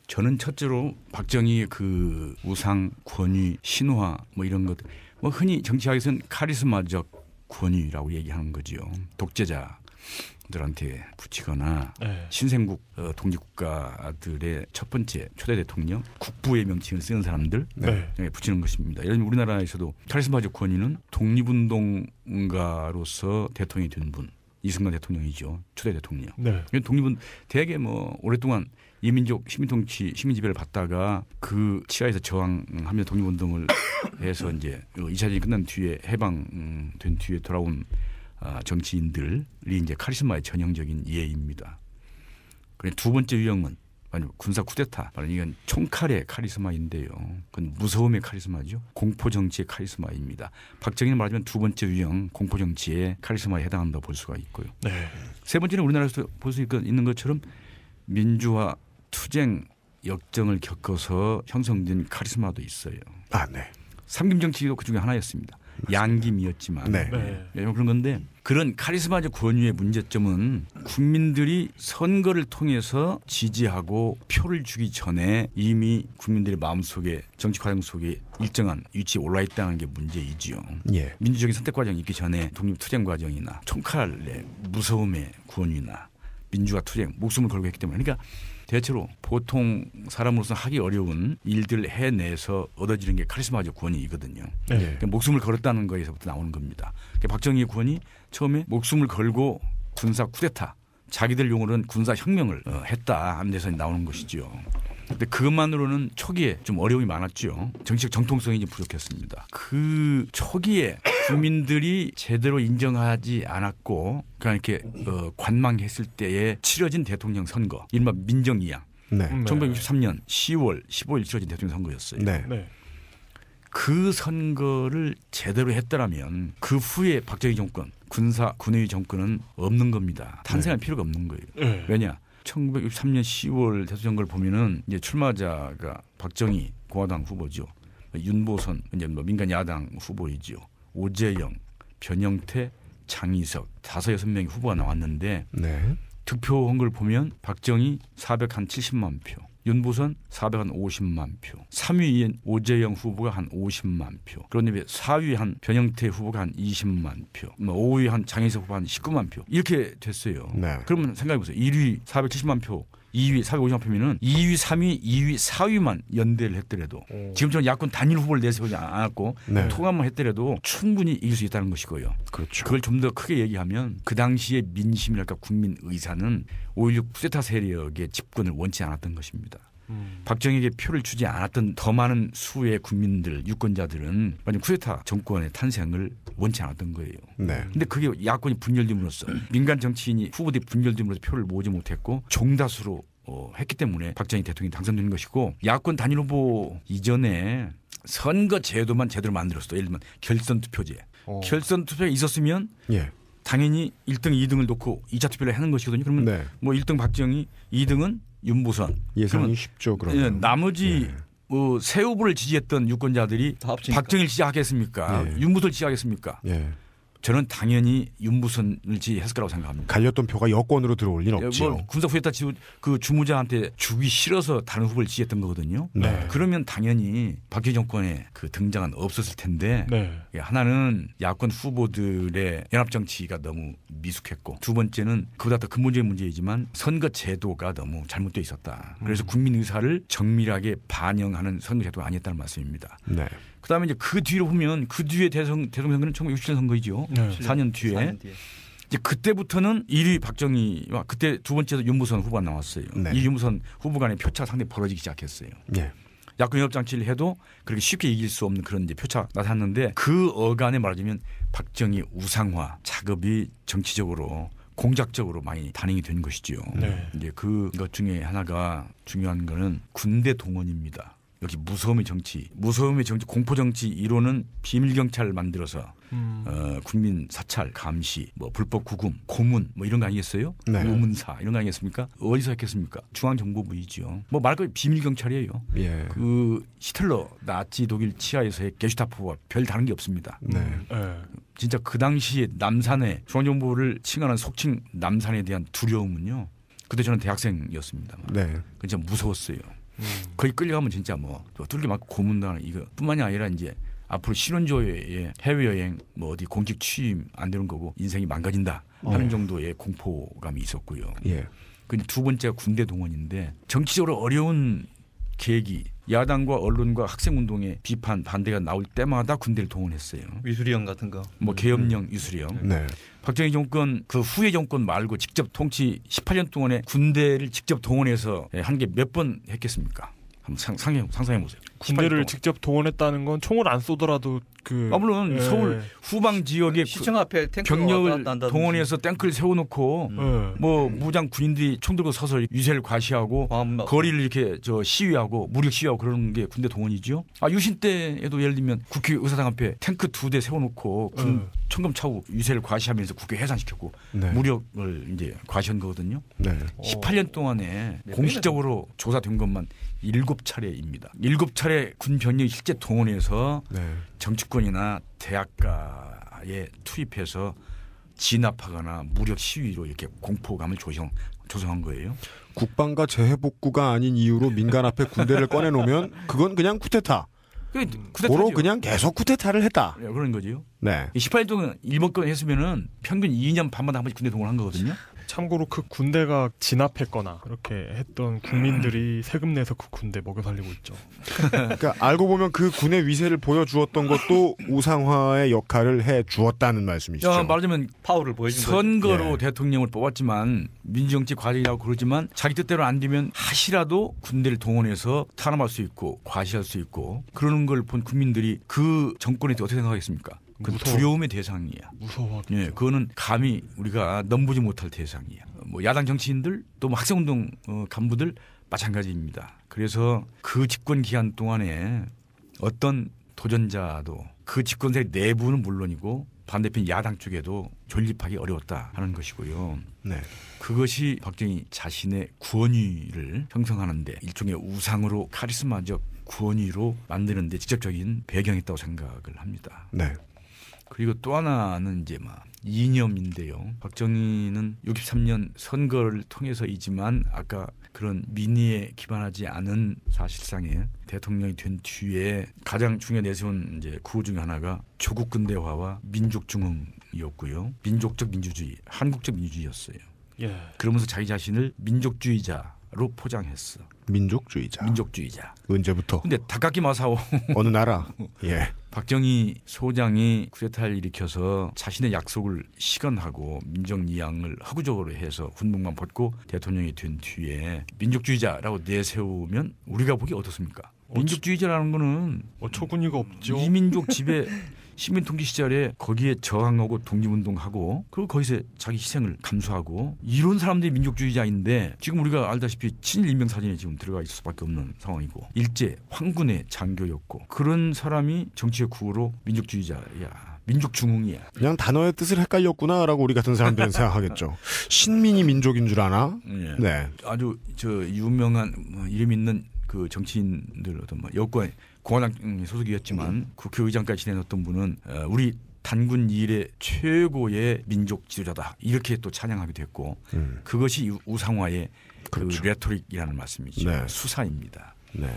S6: 저는 첫째로 박정희의 그 우상, 권위, 신화 뭐 이런 것, 뭐 흔히 정치학에서는 카리스마적 권위라고 얘기하는 거죠. 독재자들한테 붙이거나
S1: 네.
S6: 신생국 독립국가들의 첫 번째 초대 대통령, 국부의 명칭을 쓰는 사람들
S1: 네.
S6: 붙이는 것입니다. 예를 들면 우리나라에서도 카리스마적 권위는 독립운동가로서 대통령이 된 분, 이승만 대통령이죠. 초대 대통령.
S1: 네.
S6: 독립은 대개 뭐 오랫동안 이민족 시민통치 시민지배를 받다가 그 치하에서 저항하며 독립운동을 해서 이제 2차 대전이 끝난 뒤에 해방된 뒤에 돌아온 정치인들이 이제 카리스마의 전형적인 예입니다. 그리고 두 번째 유형은 군사 쿠데타, 이건 총칼의 카리스마인데요. 그건 무서움의 카리스마죠. 공포 정치의 카리스마입니다. 박정희는 말하자면 두 번째 유형 공포 정치의 카리스마에 해당한다고 볼 수가 있고요.
S1: 네.
S6: 세 번째는 우리나라에서 볼 수 있는 것처럼 민주화 투쟁 역정을 겪어서 형성된 카리스마도 있어요.
S2: 아, 네.
S6: 삼김 정치도 그중에 하나였습니다. 양김이었지만
S2: 네.
S1: 네.
S6: 그런 건데 그런 카리스마적 권위의 문제점은 국민들이 선거를 통해서 지지하고 표를 주기 전에 이미 국민들의 마음속에 정치 과정 속에 일정한 위치에 올라 있다는 게 문제이지요.
S2: 예.
S6: 민주적인 선택 과정이 있기 전에 독립투쟁 과정이나 총칼의 무서움의 권위나 민주화 투쟁 목숨을 걸고 했기 때문에 그러니까 대체로 보통 사람으로서 하기 어려운 일들을 해내서 얻어지는 게 카리스마적 권위이거든요.
S1: 네.
S6: 그러니까 목숨을 걸었다는 거에서부터 나오는 겁니다. 그러니까 박정희의 권위 처음에 목숨을 걸고 군사 쿠데타 자기들 용어로는 군사 혁명을 했다 하는 데서 나오는 것이죠. 근데 그것만으로는 초기에 좀 어려움이 많았죠. 정치적 정통성이 좀 부족했습니다. 그 초기에 국민들이 제대로 인정하지 않았고 그냥 이렇게 관망했을 때에 치러진 대통령 선거, 이른바 민정이양.
S2: 네.
S6: 1963년 10월 15일 치러진 대통령 선거였어요.
S2: 네.
S1: 네.
S6: 그 선거를 제대로 했더라면 그 후에 박정희 정권, 군의 정권은 없는 겁니다. 탄생할 필요가 없는 거예요.
S1: 네.
S6: 왜냐? 1963년 10월 대통령 선거를 보면은 이제 출마자가 박정희 공화당 후보죠. 윤보선 이제 뭐 민간 야당 후보이죠. 오재영, 변형태, 장이석 5-6명의 후보가 나왔는데
S2: 네.
S6: 득표한 걸 보면 박정희 470만 표, 윤보선 450만 표, 3위인 오재영 후보가 한 50만 표, 그런데 4위 한 변형태 후보가 한 20만 표, 5위 한 장희석 후보가 한 19만 표 이렇게 됐어요.
S2: 네.
S6: 그러면 생각해 보세요. 1위 470만 표, 2위 450만 표면은 2위, 3위, 2위, 4위만 연대를 했더라도 지금처럼 야권 단일 후보를 내세우지 않았고
S2: 네.
S6: 통합만 했더라도 충분히 이길 수 있다는 것이고요.
S2: 그렇죠.
S6: 그걸 좀 더 크게 얘기하면 그 당시의 민심이랄까 국민 의사는 5.16 쿠데타 세력의 집권을 원치 않았던 것입니다. 박정희에게 표를 주지 않았던 더 많은 수의 국민들, 유권자들은 만약 쿠데타 정권의 탄생을 원치 않았던 거예요.
S2: 네.
S6: 근데 그게 야권이 분열됨으로써 민간 정치인이 후보들이 분열됨으로써 표를 모으지 못했고 종다수로 했기 때문에 박정희 대통령이 당선된 것이고 야권 단일 후보 이전에 선거 제도만 제대로 만들었어. 예를 들면 결선 투표제. 결선 투표가 있었으면
S2: 예.
S6: 당연히 1등, 2등을 놓고 2차 투표를 하는 것이거든요. 그러면
S2: 네.
S6: 뭐 1등 박정희, 2등은 윤보선.
S2: 예상이 쉽죠. 그러면.
S6: 나머지 새 후보를 지지했던 유권자들이
S5: 다 합치니까.
S6: 박정희를 지지하겠습니까?
S2: 예.
S6: 윤보선을 지지하겠습니까?
S2: 예.
S6: 저는 당연히 윤보선을 지지했을 거라고 생각합니다.
S2: 갈렸던 표가 여권으로 들어올 리는 없죠.
S6: 뭐 군사 후에타 그 주무자한테 주기 싫어서 다른 후보를 지지했던 거거든요.
S2: 네.
S6: 그러면 당연히 박정희 정권의 그 등장은 없었을 텐데
S1: 네.
S6: 하나는 야권 후보들의 연합 정치가 너무 미숙했고 두 번째는 그보다 더 근본적인 문제이지만 선거 제도가 너무 잘못되어 있었다. 그래서 국민 의사를 정밀하게 반영하는 선거 제도가 아니었다는 말씀입니다.
S2: 네.
S6: 그다음에 이제 그 뒤로 보면 그 뒤에 대통령 선거는 1967년 선거이죠.
S1: 네.
S6: 4년 뒤에.
S5: 4년 뒤에.
S6: 이제 그때부터는 1위 박정희와 그때 두 번째도 윤무선 후보가 나왔어요.
S2: 네.
S6: 이 윤무선 후보 간의 표차가 상당히 벌어지기 시작했어요.
S2: 예.
S6: 야권 연합 장치를 해도 그렇게 쉽게 이길 수 없는 그런 이제 표차 나타났는데 그 어간에 말하자면 박정희 우상화 작업이 정치적으로 공작적으로 많이 단행이 된 것이죠.
S1: 네.
S6: 이제 그것 중에 하나가 중요한 거는 군대 동원입니다. 역시 무서움의 정치, 공포 정치 이론은 비밀 경찰을 만들어서 국민 사찰, 감시, 뭐 불법 구금, 고문 뭐 이런 거 아니겠어요?
S2: 네.
S6: 우문사 이런 거 아니겠습니까? 어디서 했겠습니까? 중앙정보부이죠. 뭐 말 그대로 비밀 경찰이에요.
S2: 예.
S6: 그 히틀러 나치 독일 치하에서의 게슈타포와 별 다른 게 없습니다.
S2: 네.
S1: 네.
S6: 진짜 그 당시에 남산에 중앙정보를 칭하는 속칭 남산에 대한 두려움은요. 그때 저는 대학생이었습니다.
S2: 네.
S6: 진짜 무서웠어요. 거기 끌려가면 진짜 뭐 뚫게 맞고 고문당하는 이거뿐만이 아니라 이제 앞으로 신혼조에 해외여행 뭐 어디 공직 취임 안 되는 거고 인생이 망가진다 하는 정도의 공포감이 있었고요.
S2: 예.
S6: 두 번째가 군대 동원인데 정치적으로 어려운 계획이 야당과 언론과 학생운동의 비판 반대가 나올 때마다 군대를 동원했어요.
S5: 위수령 같은 거.
S6: 뭐 계엄령, 위수령.
S2: 네.
S6: 박정희 정권 그 후의 정권 말고 직접 통치 18년 동안에 군대를 직접 동원해서 한 게 몇 번 했겠습니까? 한번 상상해 보세요.
S1: 군대를 직접 동원했다는 건 총을 안 쏘더라도
S6: 물론 서울 후방 지역에
S5: 시청 앞에 탱크
S6: 병력을 동원해서 탱크를 세워놓고 뭐 무장 군인들이 총 들고 서서 유세를 과시하고 거리를 이렇게 시위하고 무력 시위하고 그러는 게 군대 동원이죠. 유신 때에도 예를 들면 국회의사당 앞에 탱크 2대 세워놓고 군 청금 차고 유세를 과시하면서 국회 해산시켰고
S2: 네.
S6: 무력을 이제 과시한 거거든요.
S2: 네.
S6: 18년 동안에 공식적으로 조사된 것만 7차례입니다. 7차례 군 병력이 실제 동원해서
S2: 네.
S6: 정치권이나 대학가에 투입해서 진압하거나 무력 시위로 이렇게 공포감을 조성한 거예요.
S2: 국방과 재해복구가 아닌 이유로 민간 앞에 군대를 꺼내놓으면 그건 그냥 쿠데타. 고로 그냥 계속 쿠데타를 했다.
S6: 네, 그런 거지요.
S2: 네.
S6: 18년 동안 일본권 했으면은 평균 2년 반마다 한 번씩 군대 동원한 거거든요.
S1: 참고로 그 군대가 진압했거나 그렇게 했던 국민들이 세금 내서 그 군대 먹여 살리고 있죠.
S2: 그러니까 알고 보면 그 군의 위세를 보여주었던 것도 우상화의 역할을 해 주었다는 말씀이시죠.
S6: 말하자면
S5: 파워를 보여준
S6: 선거로
S2: 예.
S6: 대통령을 뽑았지만 민주정치 과정이라고 그러지만 자기 뜻대로 안 되면 하시라도 군대를 동원해서 탄압할 수 있고 과시할 수 있고 그러는 걸 본 국민들이 그 정권에 대해 어떻게 생각하겠습니까? 그 두려움의 대상이야.
S1: 무서워.
S6: 예, 그거는 감히 우리가 넘보지 못할 대상이야. 뭐 야당 정치인들 또 뭐 학생운동 간부들 마찬가지입니다. 그래서 그 집권 기간 동안에 어떤 도전자도 그 집권 세력 내부는 물론이고 반대편 야당 쪽에도 존립하기 어려웠다 하는 것이고요.
S2: 네.
S6: 그것이 박정희 자신의 구원위를 형성하는데 일종의 우상으로 카리스마적 구원위로 만드는데 직접적인 배경이 있다고 생각을 합니다.
S2: 네.
S6: 그리고 또 하나는 이제 이념인데요. 박정희는 63년 선거를 통해서이지만 아까 그런 민의에 기반하지 않은 사실상의 대통령이 된 뒤에 가장 중요하게 내세운 이제 구호 중에 하나가 조국 근대화와 민족 중흥이었고요. 민족적 민주주의, 한국적 민주주의였어요.
S1: 예.
S6: 그러면서 자기 자신을 민족주의자로 포장했어.
S2: 민족주의자.
S6: 민족주의자.
S2: 언제부터?
S6: 근데 다카키 마사오
S2: 어느 나라? 예.
S6: 박정희 소장이 쿠데타를 일으켜서 자신의 약속을 시건하고 민족이양을 허구적으로 해서 군복만 벗고 대통령이 된 뒤에 민족주의자라고 내세우면 우리가 보기 어떻습니까? 민족주의자라는 거는
S1: 어처구니가 없죠.
S6: 이민족 지배 시민통치 시절에 거기에 저항하고 독립운동하고 그리고 거기서 자기 희생을 감수하고 이런 사람들이 민족주의자인데 지금 우리가 알다시피 친일 인명사진에 지금 들어가 있을 수밖에 없는 상황이고 일제 황군의 장교였고 그런 사람이 정치의 구호로 민족주의자야. 민족중흥이야.
S2: 그냥 단어의 뜻을 헷갈렸구나라고 우리 같은 사람들은 생각하겠죠. 신민이 민족인 줄 아나?
S6: 네.
S2: 네.
S6: 아주 유명한 이름 있는 그 정치인들 어떤 여권 공화당 소속이었지만 국회의장까지 지내었던 분은 우리 단군 일의 최고의 민족 지도자다 이렇게 또 찬양하기도 했고 그것이 우상화의
S2: 그렇죠.
S6: 그 레토릭이라는 말씀이죠.
S2: 네.
S6: 수사입니다.
S2: 네.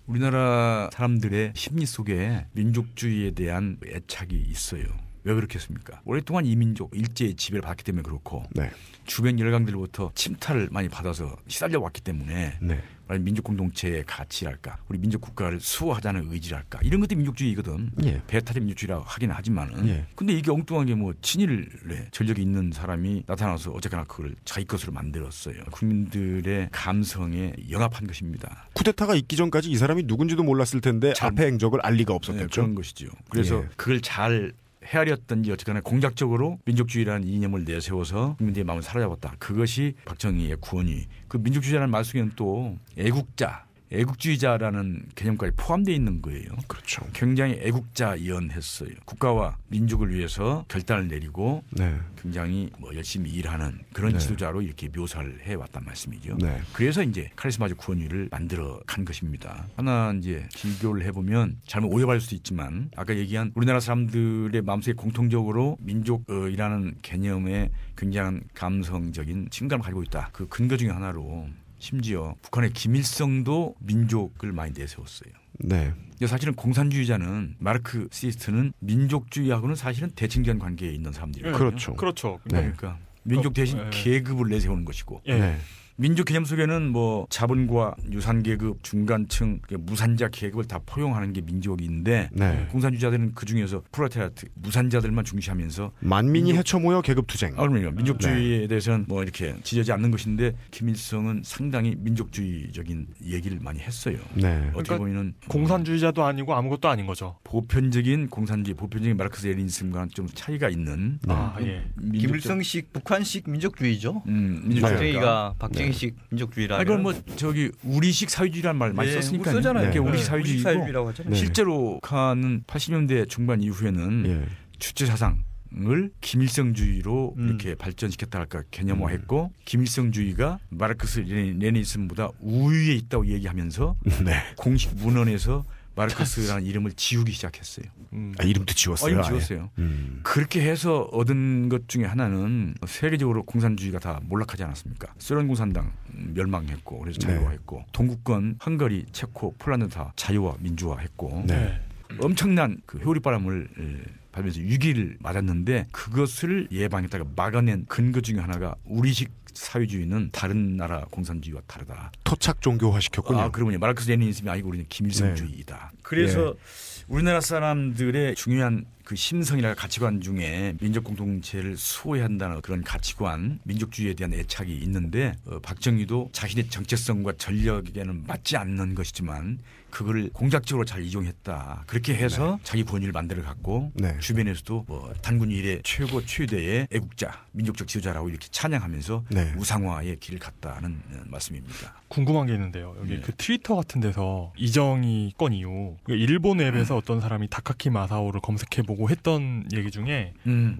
S6: 우리나라 사람들의 심리 속에 민족주의에 대한 애착이 있어요. 왜 그렇겠습니까? 오랫동안 이민족 일제의 지배를 받기 때문에 그렇고
S2: 네.
S6: 주변 열강들로부터 침탈을 많이 받아서 시달려 왔기 때문에
S2: 네.
S6: 민족 공동체의 가치랄까 우리 민족 국가를 수호하자는 의지랄까 이런 것들이 민족주의거든.
S2: 예.
S6: 배타적 민족주의라고 하긴 하지만은
S2: 예.
S6: 근데 이게 엉뚱하게 친일에 전력이 있는 사람이 나타나서 어쨌거나 그걸 자기 것으로 만들었어요. 국민들의 감성에 영합한 것입니다.
S2: 쿠데타가 있기 전까지 이 사람이 누군지도 몰랐을 텐데 앞에 행적을 알 리가 없었겠죠.
S6: 그런 것이죠. 그래서
S2: 예.
S6: 그걸 잘 헤아렸던지 어쨌거나 공작적으로 민족주의라는 이념을 내세워서 국민들의 마음을 사로잡았다. 그것이 박정희의 구원이. 그 민족주의라는 말 속에는 또 애국주의자라는 개념까지 포함되어 있는 거예요.
S2: 그렇죠.
S6: 굉장히 애국자연했어요. 국가와 민족을 위해서 결단을 내리고
S2: 네.
S6: 굉장히 열심히 일하는 그런
S2: 네.
S6: 지도자로 이렇게 묘사를 해왔단 말씀이죠.
S2: 네.
S6: 그래서 이제 카리스마적 구원위를 만들어 간 것입니다. 하나 이제 비교를 해보면 잘못 오해받을 수도 있지만 아까 얘기한 우리나라 사람들의 마음속에 공통적으로 민족이라는 개념에 굉장한 감성적인 친감을 가지고 있다. 그 근거 중에 하나로 심지어 북한의 김일성도 민족을 많이 내세웠어요.
S2: 네.
S6: 근데 사실은 공산주의자는 마르크시스트는 민족주의하고는 사실은 대칭전 관계에 있는 사람들이에요.
S2: 그렇죠.
S1: 그렇죠.
S2: 네.
S6: 그러니까 민족 대신
S1: 네.
S6: 계급을 내세우는 것이고
S1: 예.
S2: 네.
S6: 민족 개념 속에는 뭐 자본과 유산 계급, 중간층, 무산자 계급을 다 포용하는 게 민족인데
S2: 네.
S6: 공산주의자들은 그 중에서 프롤레타리아트 무산자들만 중시하면서
S2: 만민이 헤쳐 모여 계급 투쟁.
S6: 그럼요. 민족주의에 대해서는 뭐 이렇게 지저지 않는 것인데 김일성은 상당히 민족주의적인 얘기를 많이 했어요.
S2: 네.
S6: 어떻게
S1: 그러니까
S6: 보면은
S1: 공산주의자도 아니고 아무것도 아닌 거죠.
S6: 보편적인 공산주의, 보편적인 마르크스 레닌즘과는 좀 차이가 있는
S1: 아, 예.
S5: 김일성식 북한식 민족주의죠.
S6: 민족주의가.
S5: 박정희가 박정희식 민족주의라.
S6: 이건 뭐 저기 우리식 사회주의라는 말 많이 썼으니까
S5: 쓰잖아요.
S6: 이게 우리식
S5: 우리식
S6: 사회주의고
S5: 사회주의라고 하잖아요.
S2: 네.
S6: 실제로 북한은 80년대 중반 이후에는
S2: 예.
S6: 주체 사상을 김일성주의로 이렇게 발전시켰다 할까 개념화했고 김일성주의가 마르크스 레니즘보다 우위에 있다고 얘기하면서
S2: 네.
S6: 공식 문헌에서 마르크스라는 이름을 지우기 시작했어요.
S2: 아, 이름도 지웠어요.
S6: 이름
S2: 아예.
S6: 지웠어요. 그렇게 해서 얻은 것 중에 하나는 세계적으로 공산주의가 다 몰락하지 않았습니까? 소련 공산당 멸망했고 그래서 자유화했고 동구권 헝가리, 체코, 폴란드 다 자유화 민주화했고
S2: 네.
S6: 엄청난 그 회오리바람을 받으면서 위기를 맞았는데 그것을 예방했다가 막아낸 근거 중에 하나가 우리식 사회주의는 다른 나라 공산주의와 다르다.
S2: 토착 종교화 시켰군요.
S6: 아, 그러군요. 마르크스 레니즘이 아니고 우리는 김일성주의이다. 그래서 우리나라 사람들의 중요한 그 심성이나 가치관 중에 민족 공동체를 수호해야 한다는 그런 가치관, 민족주의에 대한 애착이 있는데 박정희도 자신의 정체성과 전력에는 맞지 않는 것이지만 그거를 공작적으로 잘 이용했다. 그렇게 해서 자기 권위를 만들어 갖고 주변에서도 뭐 단군 일의 최고의 애국자, 민족적 지도자라고 이렇게 찬양하면서 우상화의 길을 갔다는 말씀입니다.
S1: 궁금한 게 있는데요. 여기 그 트위터 같은 데서 이정희 건 이후 일본 웹에서 어떤 사람이 다카키 마사오를 검색해보고 했던 얘기 중에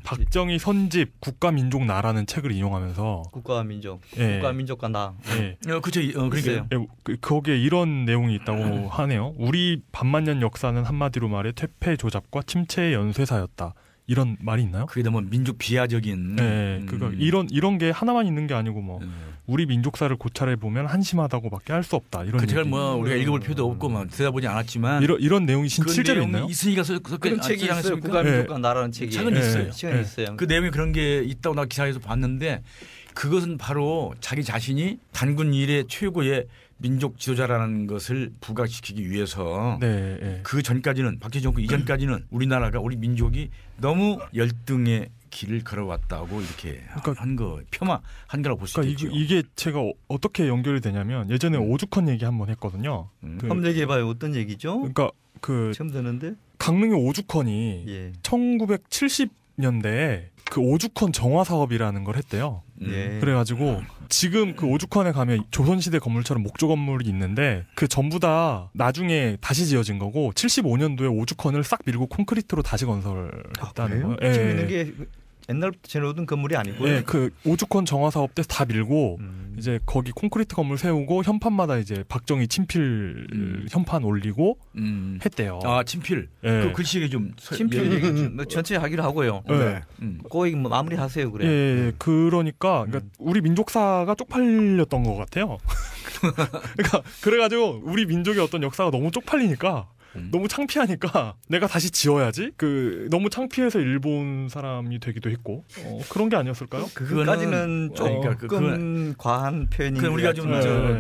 S1: 박정희 선집 국가민족나라는 책을 인용하면서
S5: 국가민족,
S1: 예.
S5: 국가민족과 나.
S1: 예.
S6: 그렇죠. 그러니까요.
S1: 거기에 이런 내용이 있다고 하네요. 우리 반만년 역사는 한마디로 말해 퇴폐 조잡과 침체의 연쇄사였다. 이런 말이 있나요?
S6: 그게 너무 민족 비하적인.
S1: 네, 그러니까 이런 게 하나만 있는 게 아니고 뭐 우리 민족사를 고찰해 보면 한심하다고밖에 할 수 없다. 이런.
S6: 그 책을 뭐 우리가 읽어볼 필요도 없고 막 들여다보지 않았지만
S1: 이런 내용이 실제로 있나요?
S6: 있으니까
S5: 그런 책이 있어요. 국가민족과 나라는 책이.
S6: 책은 있어요.
S5: 책은 있어요.
S6: 그 내용이 그런 게 있다고 나 기사에서 봤는데 그것은 바로 자기 자신이 단군 일의 최고의 민족 지도자라는 것을 부각시키기 위해서 그 전까지는 박정희 정권 이전까지는 우리나라가 우리 민족이 너무 열등의 길을 걸어왔다고 이렇게 한 거 폄하한 거라고 볼 수 있겠죠.
S1: 이게 제가 어떻게 연결이 되냐면 예전에 오죽헌 얘기 한번 했거든요.
S5: 한번 얘기해봐요. 어떤 얘기죠?
S1: 그러니까 그
S5: 처음 듣는데
S1: 강릉의 오죽헌이 1970년대에 그 오죽헌 정화 사업이라는 걸 했대요. 그래가지고 지금 그 오죽헌에 가면 조선시대 건물처럼 목조 건물이 있는데 그 전부 다 나중에 다시 지어진 거고 75년도에 오죽헌을 싹 밀고 콘크리트로 다시 건설했다는 거예요.
S5: 지금 있는 게 옛날부터 지어놓은 건물이 아니고요.
S1: 네, 그 오죽헌 정화 사업 때 다 밀고 이제 거기 콘크리트 건물 세우고 현판마다 이제 박정희 친필 현판 올리고 했대요.
S6: 아 친필. 그 글씨에 좀
S5: 친필 얘기 전체 하기로 하고요. 거기 뭐 마무리하세요 그래.
S1: 예, 그러니까 우리 민족사가 쪽팔렸던 것 같아요. 그러니까 그래가지고 우리 민족의 어떤 역사가 너무 쪽팔리니까. 너무 창피하니까 내가 다시 지어야지. 그 너무 창피해서 일본 사람이 되기도 했고 그런 게 아니었을까요?
S5: 그까지는 조금 과한 표현인 것
S6: 우리가 좀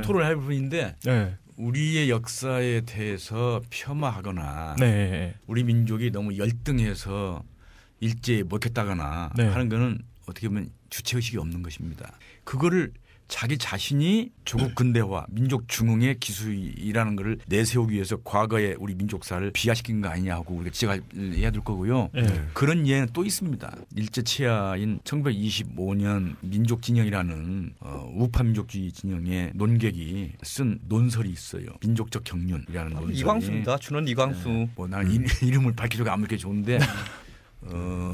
S6: 토론할 부분인데 우리의 역사에 대해서 폄하하거나 우리 민족이 너무 열등해서 일제에 먹혔다거나 하는 거는 어떻게 보면 주체의식이 없는 것입니다. 그거를 자기 자신이 조국 근대화, 민족 중흥의 기수이라는 것을 내세우기 위해서 과거에 우리 민족사를 비하시킨 거 아니냐고 우리가 지적해야 될 거고요. 그런 예는 또 있습니다. 일제 치하인 1925년 민족진영이라는 우파 민족주의 진영의 논객이 쓴 논설이 있어요. 민족적 경륜이라는 논설이.
S5: 이광수입니다. 준원 이광수.
S6: 뭐 나는 이름을 밝히기가 아무렇게 좋은데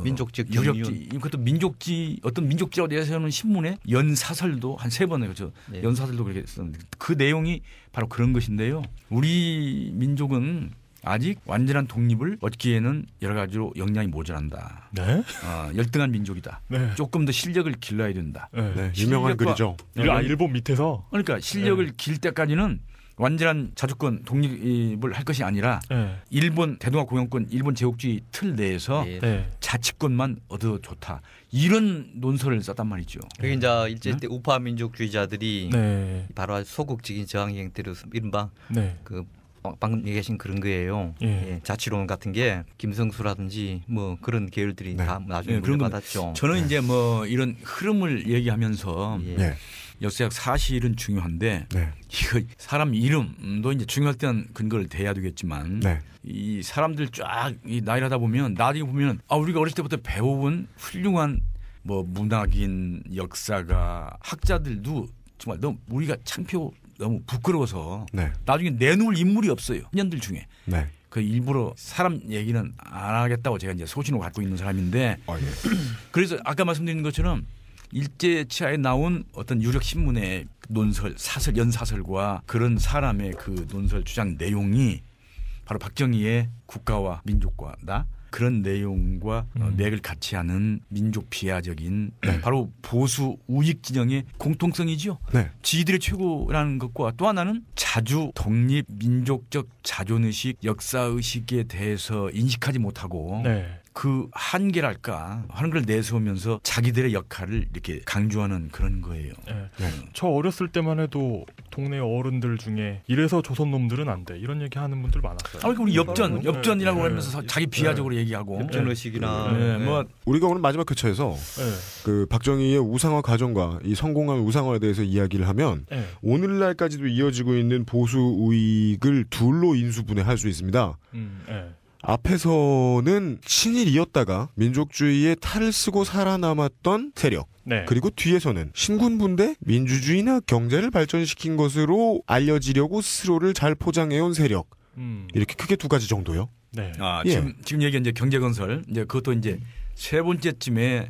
S5: 민족적
S6: 유적지 이것도 민족지 어떤 민족지라고 내세우는 신문에 연사설도 한 3번 그렇죠. 연사설도 그렇게 썼는데 그 내용이 바로 그런 것인데요. 우리 민족은 아직 완전한 독립을 얻기에는 여러 가지로 역량이 모자란다.
S1: 네?
S6: 열등한 민족이다.
S1: 네.
S6: 조금 더 실력을 길러야 된다.
S1: 네.
S2: 네, 유명한 글이죠.
S1: 일본 밑에서.
S6: 그러니까 실력을 길 때까지는 완전한 자주권 독립을 할 것이 아니라
S1: 네.
S6: 일본 대동아 공영권 일본 제국주의 틀 내에서
S1: 네.
S6: 자치권만 얻어 좋다. 이런 논설을 썼단 말이죠.
S5: 그게 이제 일제 때 우파 민족주의자들이
S1: 네.
S5: 바로 소극적인 저항 형태로 이른바
S1: 네.
S5: 그 방금 얘기하신 그런 거예요.
S1: 예.
S5: 예, 자치론 같은 게 김성수라든지 뭐 그런 계열들이
S2: 네.
S5: 다 나중에
S6: 그런 건
S5: 받았죠.
S6: 저는 이제 뭐 이런 흐름을 얘기하면서
S5: 예.
S2: 네.
S6: 역사적 사실은 중요한데
S2: 네.
S6: 이거 사람 이름도 이제 중요할 때는 근거를 대야 되겠지만
S2: 네.
S6: 이 사람들 쫙 이 나이를 하다 보면 나중에 보면 우리가 어렸을 때부터 배워온 훌륭한 뭐 문학인 역사가 학자들도 정말 너무 우리가 창피하고 너무 부끄러워서
S2: 네.
S6: 나중에 내놓을 인물이 없어요. 년들 중에.
S2: 네.
S6: 그 일부러 사람 얘기는 안 하겠다고 제가 이제 소신을 갖고 있는 사람인데
S2: 예.
S6: 그래서 아까 말씀드린 것처럼 일제치하에 나온 어떤 유력 신문의 논설, 사설, 연사설과 그런 사람의 그 논설 주장 내용이 바로 박정희의 국가와 민족과 나 그런 내용과 맥을 같이 하는 민족 비하적인 바로 보수 우익 진영의 공통성이죠.
S2: 네.
S6: 지들의 최고라는 것과 또 하나는 자주 독립 민족적 자존의식 역사의식에 대해서 인식하지 못하고
S1: 네.
S6: 그 한계랄까 하는 걸 내세우면서 자기들의 역할을 이렇게 강조하는 그런 거예요.
S1: 네.
S2: 네.
S1: 저 어렸을 때만 해도 동네 어른들 중에 이래서 조선 놈들은 안 돼. 이런 얘기하는 분들 많았어요.
S6: 그러니까 우리 엽전이라고
S1: 네.
S6: 하면서 자기 비하적으로 얘기하고
S5: 엽전 의식이나
S6: 네, 뭐
S2: 우리가 오늘 마지막 회차에서
S1: 네.
S2: 그 박정희의 우상화 과정과 이 성공한 우상화에 대해서 이야기를 하면
S1: 네.
S2: 오늘날까지도 이어지고 있는 보수 우익을 둘로 인수분해할 수 있습니다.
S1: 네.
S2: 앞에서는 친일이었다가 민족주의에 탈을 쓰고 살아남았던 세력.
S1: 네.
S2: 그리고 뒤에서는 신군부대 민주주의나 경제를 발전시킨 것으로 알려지려고 스스로를 잘 포장해온 세력. 이렇게 크게 두 가지 정도요.
S1: 네.
S6: 지금 얘기 이제 경제건설 이제 그것도 이제 세 번째쯤에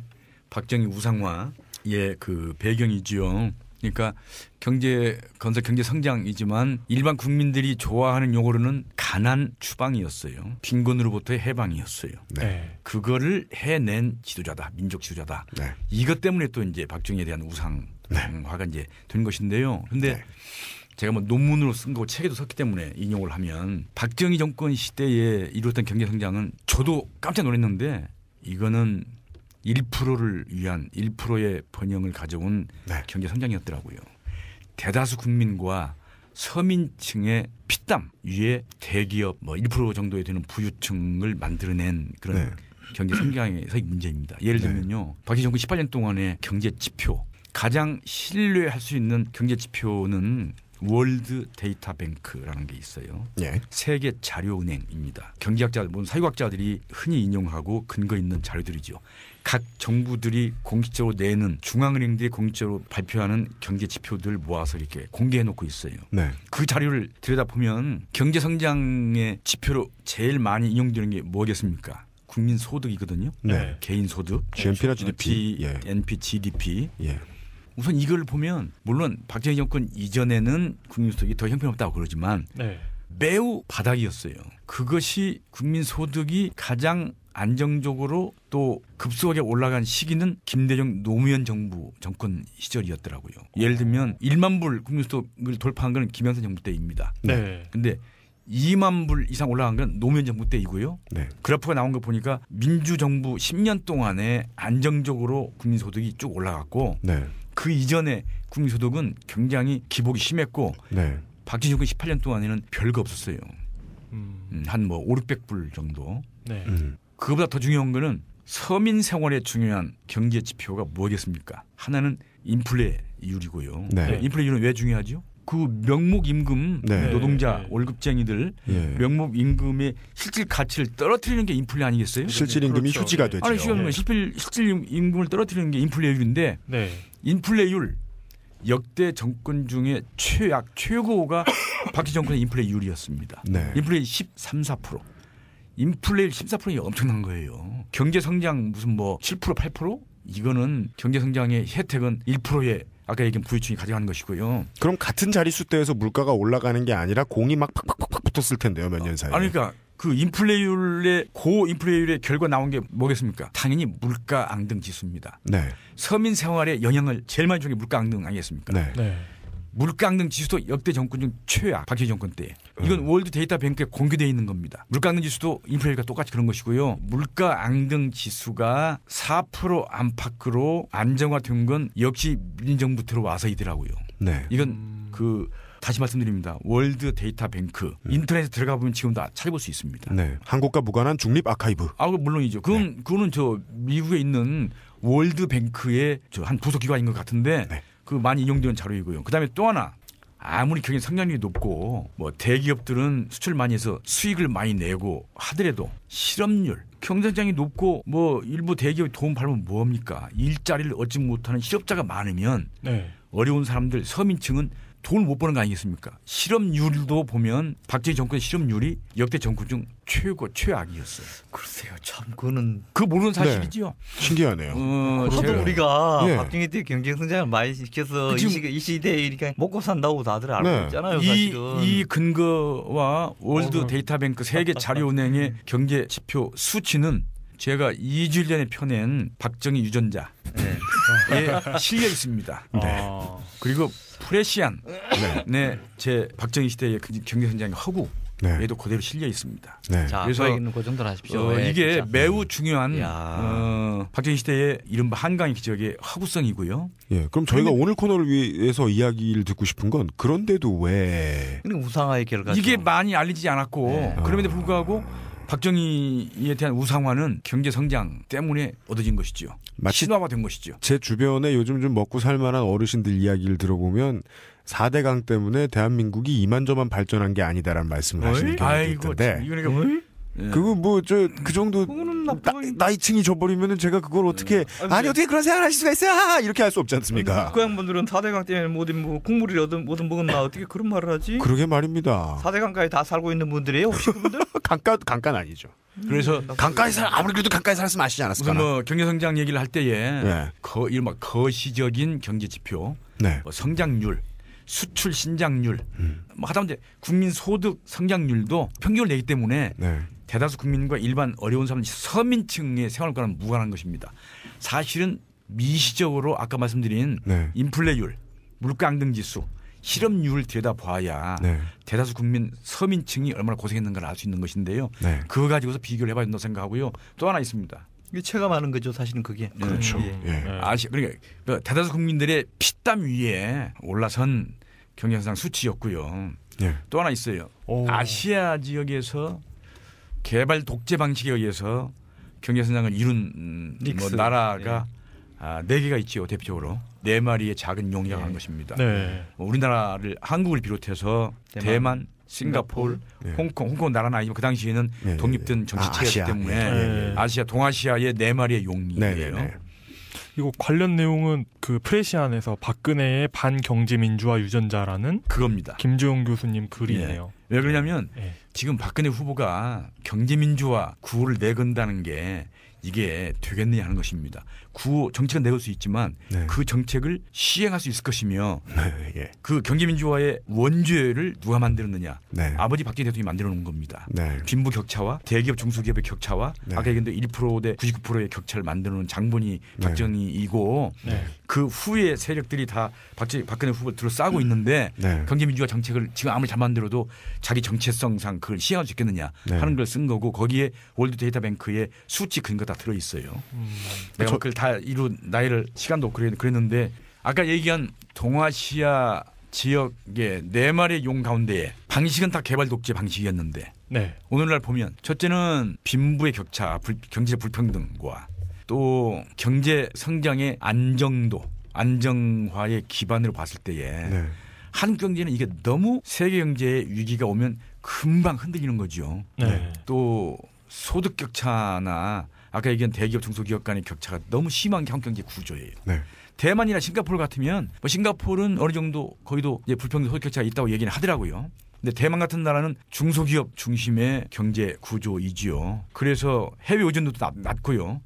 S6: 박정희 우상화의 그 배경이지요. 그러니까 경제 건설 경제 성장이지만 일반 국민들이 좋아하는 용어로는 가난 추방이었어요. 빈곤으로부터의 해방이었어요.
S1: 네.
S6: 그거를 해낸 지도자다, 민족 지도자다.
S2: 네.
S6: 이것 때문에 또 이제 박정희에 대한 우상화가 이제 된 것인데요. 그런데
S2: 네.
S6: 제가 뭐 논문으로 쓴 거고 책에도 썼기 때문에 인용을 하면 박정희 정권 시대에 이루었던 경제 성장은 저도 깜짝 놀랐는데 이거는 1%를 위한 1%의 번영을 가져온
S2: 네.
S6: 경제 성장이었더라고요. 대다수 국민과 서민층의 피땀 위에 대기업 뭐 1% 정도에 되는 부유층을 만들어낸 그런
S2: 네.
S6: 경제 성장에서의 문제입니다. 예를 들면요. 박정희 정권 18년 동안의 경제 지표 가장 신뢰할 수 있는 경제 지표는 월드 데이터 뱅크라는 게 있어요.
S2: 예.
S6: 세계 자료은행입니다. 경제학자, 사회학자들이 흔히 인용하고 근거 있는 자료들이죠. 각 정부들이 공식적으로 내는 중앙은행들이 공식적으로 발표하는 경제 지표들 모아서 이렇게 공개해 놓고 있어요.
S2: 네.
S6: 그 자료를 들여다보면 경제 성장의 지표로 제일 많이 인용되는 게 뭐겠습니까? 국민 소득이거든요.
S2: 네.
S6: 개인 소득,
S2: GNP나 GDP. 예.
S6: NP, GDP.
S2: 예.
S6: 우선 이걸 보면 물론 박정희 정권 이전에는 국민 소득이 더 형편없다고 그러지만
S1: 네.
S6: 매우 바닥이었어요. 그것이 국민 소득이 가장 안정적으로 또 급속하게 올라간 시기는 김대중 노무현 정부 정권 시절이었더라고요. 예를 들면 1만 불 국민 소득을 돌파한 건 김영삼 정부 때입니다.
S1: 네.
S6: 근데 2만 불 이상 올라간 건 노무현 정부 때이고요.
S2: 네.
S6: 그래프가 나온 거 보니까 민주정부 10년 동안에 안정적으로 국민소득이 쭉 올라갔고
S2: 네.
S6: 그 이전에 국민소득은 굉장히 기복이 심했고
S2: 네.
S6: 박정희 정권 18년 동안에는 별거 없었어요. 한 뭐 5, 600불 정도.
S1: 네.
S6: 그거보다 더 중요한 거는 서민 생활에 중요한 경제 지표가 뭐겠습니까? 하나는 인플레이율이고요.
S2: 네.
S6: 인플레이율은 왜 중요하죠? 그 명목 임금
S2: 네.
S6: 노동자
S1: 네.
S6: 월급쟁이들
S2: 예.
S6: 명목 임금의 실질 가치를 떨어뜨리는 게 인플레 아니겠어요?
S2: 실질 임금이
S1: 그렇죠.
S2: 휴지가 되죠.
S6: 아니 시간 실질 임금을 떨어뜨리는 게 인플레이율인데
S1: 네.
S6: 인플레이율 역대 정권 중에 최고가 박정희 정권의 인플레이율이었습니다.
S2: 네.
S6: 인플레이 13, 4%. 인플레이율 14%이 엄청난 거예요. 경제 성장 무슨 뭐 7%, 8%? 이거는 경제 성장의 혜택은 1%의 아까 얘기한 부유층이 가져가는 것이고요.
S2: 그럼 같은 자릿수대에서 물가가 올라가는 게 아니라 공이 막 팍팍팍 붙었을 텐데요. 몇 년 사이에.
S6: 아니 그러니까 그 인플레이율의 고인플레이율의 결과 나온 게 뭐겠습니까? 당연히 물가 앙등 지수입니다.
S2: 네.
S6: 서민 생활에 영향을 제일 많이 주는 게 물가 앙등 아니겠습니까?
S2: 네.
S1: 네.
S6: 물가 앙등 지수도 역대 정권 중 최악. 박정희 정권 때. 이건 월드 데이터 뱅크에 공개되어 있는 겁니다. 물가 앙등 지수도 인플레이가 똑같이 그런 것이고요. 물가 앙등 지수가 4% 안팎으로 안정화된 건 역시 민정부 들어와서 이더라고요.
S2: 네.
S6: 이건 다시 말씀드립니다. 월드 데이터 뱅크 인터넷에 들어가 보면 지금 다 찾아볼 수 있습니다.
S2: 네. 한국과 무관한 중립 아카이브.
S6: 물론이죠. 그거는 저 미국에 있는 월드 뱅크의 한 부속 기관인 것 같은데
S2: 네.
S6: 그 많이 인용되는 자료이고요. 그다음에 또 하나 아무리 경제 성장률이 높고 뭐 대기업들은 수출 많이 해서 수익을 많이 내고 하더라도 실업률 경제성장이 높고 뭐 일부 대기업이 돈 벌면 뭐합니까? 일자리를 얻지 못하는 실업자가 많으면
S1: 네.
S6: 어려운 사람들 서민층은 돈을 못 버는 거 아니겠습니까? 실업률도 보면 박정희 정권의 실업률이 역대 정권 중 최악이었어요.
S5: 글쎄요, 참 그거는
S6: 그 모르는 사실이죠.
S2: 신기하네요.
S5: 그것도
S6: 제가
S5: 우리가
S2: 예.
S5: 박정희 때 경제 성장을 많이 시켜서
S6: 지금
S5: 이 시대에 이렇게 먹고 산다고 다들 알고
S2: 네.
S5: 있잖아요. 사실은.
S6: 이 근거와 월드 데이터뱅크 세계 자료은행의 경제 지표 수치는 제가 2주일 전에 펴낸 박정희 유전자에 실려 있습니다.
S1: 아.
S6: 그리고 프레시안 제 박정희 시대의 경제 성장의 허구
S2: 네.
S6: 얘도 그대로 실려 있습니다.
S2: 네.
S5: 자,
S6: 그래서
S5: 그 얘기는 그 정도로 하십시오.
S6: 이게
S5: 진짜.
S6: 매우 중요한
S5: 야.
S6: 박정희 시대의 이른바 한강의 기적의 허구성이고요.
S2: 예. 그럼 저희가 오늘 코너를 위해서 이야기를 듣고 싶은 건 그런데도 왜
S5: 그러니까 우상화의 결과죠.
S6: 이게 많이 알리지 않았고
S5: 네.
S6: 그럼에도 불구하고 박정희에 대한 우상화는 경제 성장 때문에 얻어진 것이죠.
S2: 마치
S6: 신화화된 것이죠.
S2: 제 주변에 요즘 좀 먹고 살만한 어르신들 이야기를 들어보면 4대강 때문에 대한민국이 이만저만 발전한 게 아니다라는 말씀을 하시는 경우도
S6: 아이고,
S2: 있던데
S6: 이거는
S2: 그거 뭐 저 그 정도 나이층이 져버리면은 제가 그걸 어떻게 아니 어떻게 그런 생각을 하실 수가 있어요 이렇게 할 수 없지 않습니까?
S5: 그 양반들은 4대강 때문에 뭐든 국물이 뭐든 먹었나 어떻게 그런 말을 하지?
S2: 그러게 말입니다.
S5: 4대강까지 다 살고 있는 분들이에요 혹시 그분들?
S2: 강가는 아니죠.
S6: 그래서
S2: 아무리 그래도 강가에 살았으면 아시지 않았을까?
S6: 무슨 뭐 경제 성장 얘기를 할 때에
S2: 네.
S6: 이른바 거시적인 경제 지표,
S2: 네.
S6: 뭐 성장률, 수출 신장률, 뭐 하다못해 국민 소득 성장률도 평균을 내기 때문에
S2: 네.
S6: 대다수 국민과 일반 어려운 사람 서민층의 생활과는 무관한 것입니다. 사실은 미시적으로 아까 말씀드린
S2: 네.
S6: 인플레율, 물가 앙등 지수, 실업률을 들여다봐야
S2: 네.
S6: 대다수 국민 서민층이 얼마나 고생했는가를 알 수 있는 것인데요.
S2: 네.
S6: 그거 가지고서 비교를 해봐야 된다고 생각하고요. 또 하나 있습니다.
S5: 이게 체감하는 거죠 사실은 그게.
S2: 그렇죠.
S5: 예.
S2: 예.
S6: 그러니까 대다수 국민들의 피땀 위에 올라선 경제성장 수치였고요.
S2: 예.
S6: 또 하나 있어요.
S1: 오.
S6: 아시아 지역에서 개발 독재 방식에 의해서 경제성장을 이룬 뭐
S5: 닉스.
S6: 나라가 4개가 있죠. 대표적으로 4마리의 작은 용이라고 하는 것입니다.
S1: 네.
S6: 우리나라를 한국을 비롯해서 대만 싱가포르,
S2: 네.
S6: 홍콩 나라는 아니지만 그 당시에는
S2: 네.
S6: 독립된 정치체였기
S2: 아시아.
S6: 때문에
S1: 네.
S6: 아시아 동아시아의 4마리의 용이에요.
S2: 네네네.
S1: 이거 관련 내용은 그 프레시안에서 박근혜의 반경제민주화 유전자라는
S6: 그겁니다.
S1: 김주영 교수님 글이네요.
S6: 왜 그러냐면
S1: 예.
S6: 지금 박근혜 후보가 경제민주화 구호를 내건다는 게 이게 되겠느냐 하는 것입니다. 구호 정책은 내걸 수 있지만
S2: 네.
S6: 그 정책을 시행할 수 있을 것이며
S2: 네. 예.
S6: 그 경제민주화의 원죄를 누가 만들었느냐.
S2: 네.
S6: 아버지 박정희 대통령이 만들어 놓은 겁니다.
S2: 네.
S6: 빈부 격차와 대기업 중소기업의 격차와
S2: 네.
S6: 아까 얘기했던 1%대 99%의 격차를 만드는 장본이
S2: 네.
S6: 박정희이고
S1: 네.
S6: 그 후에 세력들이 다 박근혜 후보를 둘러싸고 있는데
S2: 네.
S6: 경제민주화 정책을 지금 아무리 잘 만들어도 자기 정체성상 그걸 시행할 수 있겠느냐
S2: 네.
S6: 하는 걸 쓴 거고 거기에 월드 데이터뱅크의 수치 근거 다 들어있어요. 내가 그걸 다 이루 나이를 시간도 없고 그랬는데 아까 얘기한 동아시아 지역의 4마리의 용 가운데 방식은 다 개발 독재 방식이었는데
S1: 네.
S6: 오늘날 보면 첫째는 빈부의 격차, 경제 불평등과 또 경제 성장의 안정도, 안정화의 기반으로 봤을 때에
S2: 네.
S6: 한국 경제는 이게 너무 세계 경제의 위기가 오면 금방 흔들리는 거죠.
S1: 네.
S6: 또 소득 격차나 아까 얘기한 대기업 중소기업 간의 격차가 너무 심한 게 한국 경제 구조예요.
S2: 네.
S6: 대만이나 싱가포르 같으면 뭐 싱가포르는 어느 정도 거기도 이제 불평등 소득 격차가 있다고 얘기는 하더라고요. 근데 대만 같은 나라는 중소기업 중심의 경제 구조이지요. 그래서 해외 의존도도 낮고요.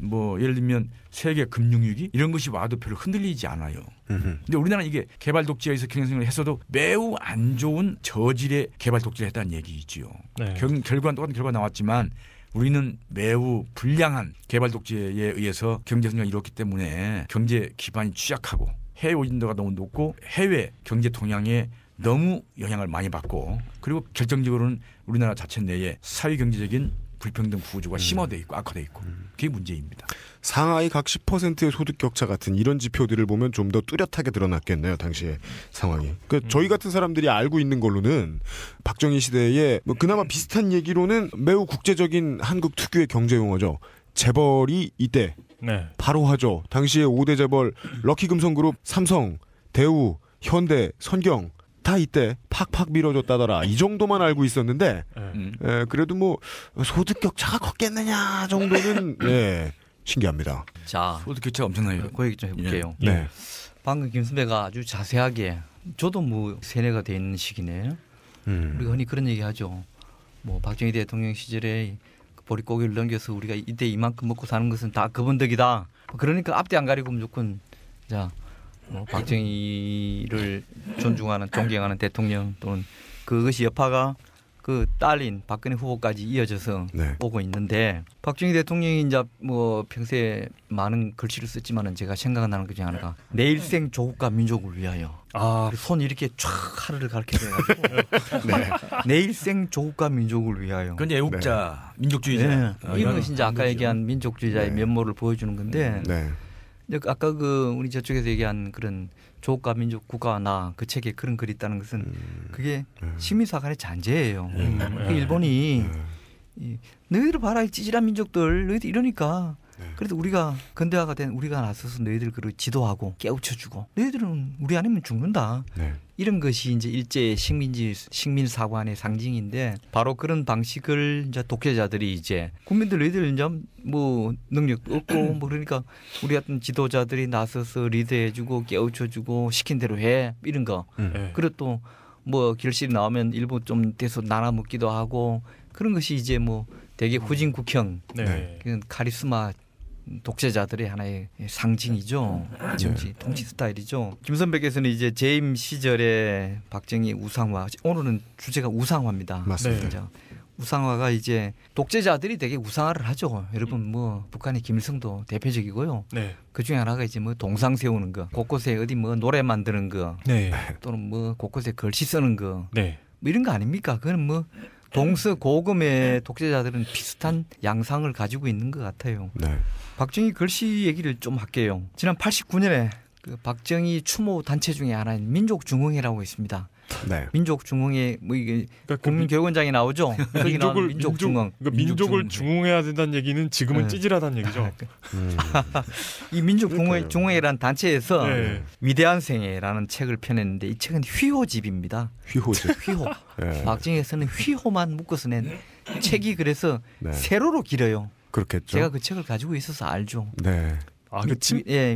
S6: 뭐 예를 들면 세계 금융위기 이런 것이 와도 별로 흔들리지 않아요. 근데 우리나라는 이게 개발 독재에서 경쟁을 했어도 매우 안 좋은 저질의 개발 독재를 했다는 얘기이지요.
S1: 네.
S6: 결과는 똑같은 결과가 나왔지만 우리는 매우 불량한 개발 독재에 의해서 경제 성장이 이뤘기 때문에 경제 기반이 취약하고 해외 의존도가 너무 높고 해외 경제 동향에 너무 영향을 많이 받고 그리고 결정적으로는 우리나라 자체 내에 사회 경제적인 불평등 구조가 심화돼 있고 악화돼 있고 그게 문제입니다.
S2: 상하이 각 10%의 소득 격차 같은 이런 지표들을 보면 좀 더 뚜렷하게 드러났겠네요. 당시의 상황이. 저희 같은 사람들이 알고 있는 걸로는 박정희 시대에 뭐 그나마 비슷한 얘기로는 매우 국제적인 한국 특유의 경제 용어죠. 재벌이 이때
S1: 네.
S2: 바로 하죠. 당시에 5대 재벌 럭키금성그룹, 삼성, 대우, 현대, 선경 다 이때 팍팍 밀어줬다더라. 이 정도만 알고 있었는데 그래도 뭐 소득 격차가 컸겠느냐 정도는 신기합니다.
S5: 자,
S6: 소득 격차가 엄청나요.
S5: 그 얘기 좀 해볼게요.
S2: 네.
S5: 방금 김선배가 아주 자세하게 저도 뭐 세뇌가 돼 있는 시기네. 우리가 흔히 그런 얘기하죠. 뭐 박정희 대통령 시절에 보릿고개를 넘겨서 우리가 이때 이만큼 먹고 사는 것은 다 그분 덕이다. 그러니까 앞뒤 안 가리고 무조건 자 박정희를 존중하는 존경하는 대통령 또는 그것이 여파가 그 딸인 박근혜 후보까지 이어져서 오고 있는데 박정희 대통령이 이제 뭐 평소에 많은 글씨를 썼지만은 제가 생각나는 것 중에 하나가 내 일생 조국과 민족을 위하여 손 이렇게 쫙 하루를 가르쳐줘가지고 내 일생 조국과 민족을 위하여.
S6: 그건 애국자, 민족주의자.
S5: 이런 것이 이제 아까 얘기한 민족주의자의 면모를 보여주는 건데. 아까 우리 저쪽에서 얘기한 그런 조국과 민족 국가와 나 그 책에 그런 글이 있다는 것은 그게 시민사 간의 잔재예요. 일본이 너희들 봐라 이 찌질한 민족들 너희들 이러니까 그래도 우리가 근대화가 된 우리가 나서서 너희들 그걸 지도하고 깨우쳐주고 너희들은 우리 아니면 죽는다. 이런 것이 이제 일제의 식민 사관의 상징인데 바로 그런 방식을 이제 독재자들이 이제 국민들 너희들 이제 뭐 능력도 없고 뭐 그러니까 우리 같은 지도자들이 나서서 리드해주고 깨우쳐주고 시킨 대로 해 이런 거. 그리고 또 뭐 결실이 나오면 일부 좀 돼서 나눠 먹기도 하고 그런 것이 이제 뭐 되게 후진국형 카리스마 독재자들의 하나의 상징이죠. 정치 통치 스타일이죠. 김 선배께서는 이제 재임 시절에 박정희 우상화 오늘은 주제가 우상화입니다.
S2: 맞습니다.
S5: 우상화가 이제 독재자들이 되게 우상화를 하죠. 여러분 뭐 북한의 김일성도 대표적이고요. 그 중에 하나가 이제 뭐 동상 세우는 거, 곳곳에 어디 뭐 노래 만드는 거, 또는 뭐 곳곳에 글씨 쓰는 거, 뭐 이런 거 아닙니까? 그건 뭐 동서고금의 독재자들은 비슷한 양상을 가지고 있는 것 같아요. 박정희 글씨 얘기를 좀 할게요. 지난 89년에 그 박정희 추모 단체 중에 하나인 민족중흥회라고 있습니다. 민족중흥회 뭐 이게 국민교육원장이 나오죠.
S1: 민족을 중흥해야 된다는 얘기는 지금은 찌질하다는 얘기죠.
S5: 이 민족중흥회라는 단체에서 위대한 생애라는 책을 펴냈는데 이 책은 휘호집입니다. 휘호. 박정희에서는 휘호만 묶어서 낸 책이 그래서 세로로 길어요.
S2: 그렇겠죠.
S5: 제가 그 책을 가지고 있어서 알죠.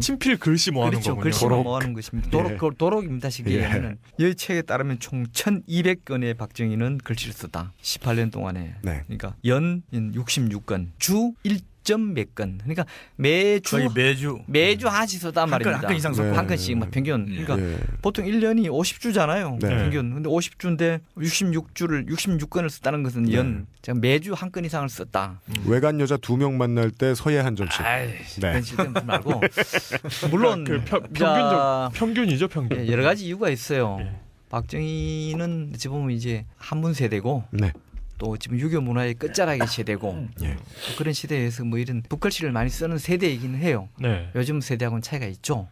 S1: 친필 글씨 모아는 거군요.
S5: 글씨 모아는 것입니다. 도록입니다. 시기에는 이 책에 따르면 총 1,200건의 박정희는 글씨를 썼다. 18년 동안에. 그러니까 연 66건, 주 1점 몇 건. 그러니까 매주 하나씩 썼단 말입니다.
S6: 한 건 이상 썼고.
S5: 한 건씩 평균. 그러니까 보통 1년이 50주잖아요. 평균. 근데 50주인데 66건을 썼다는 것은 제가 매주 한 건 이상을 썼다.
S2: 외간 여자 2명 만날 때 서예 한 점씩.
S5: 그런 시스템 말고 물론
S1: 평균이죠, 평균.
S5: 여러 가지 이유가 있어요. 박정희는 어찌 보면 이제 한문 세대고 또 지금 유교 문화의 끝자락의 세대고 그런 시대에서 뭐 이런 북글씨를 많이 쓰는 세대이기는 해요. 요즘 세대하고는 차이가 있죠.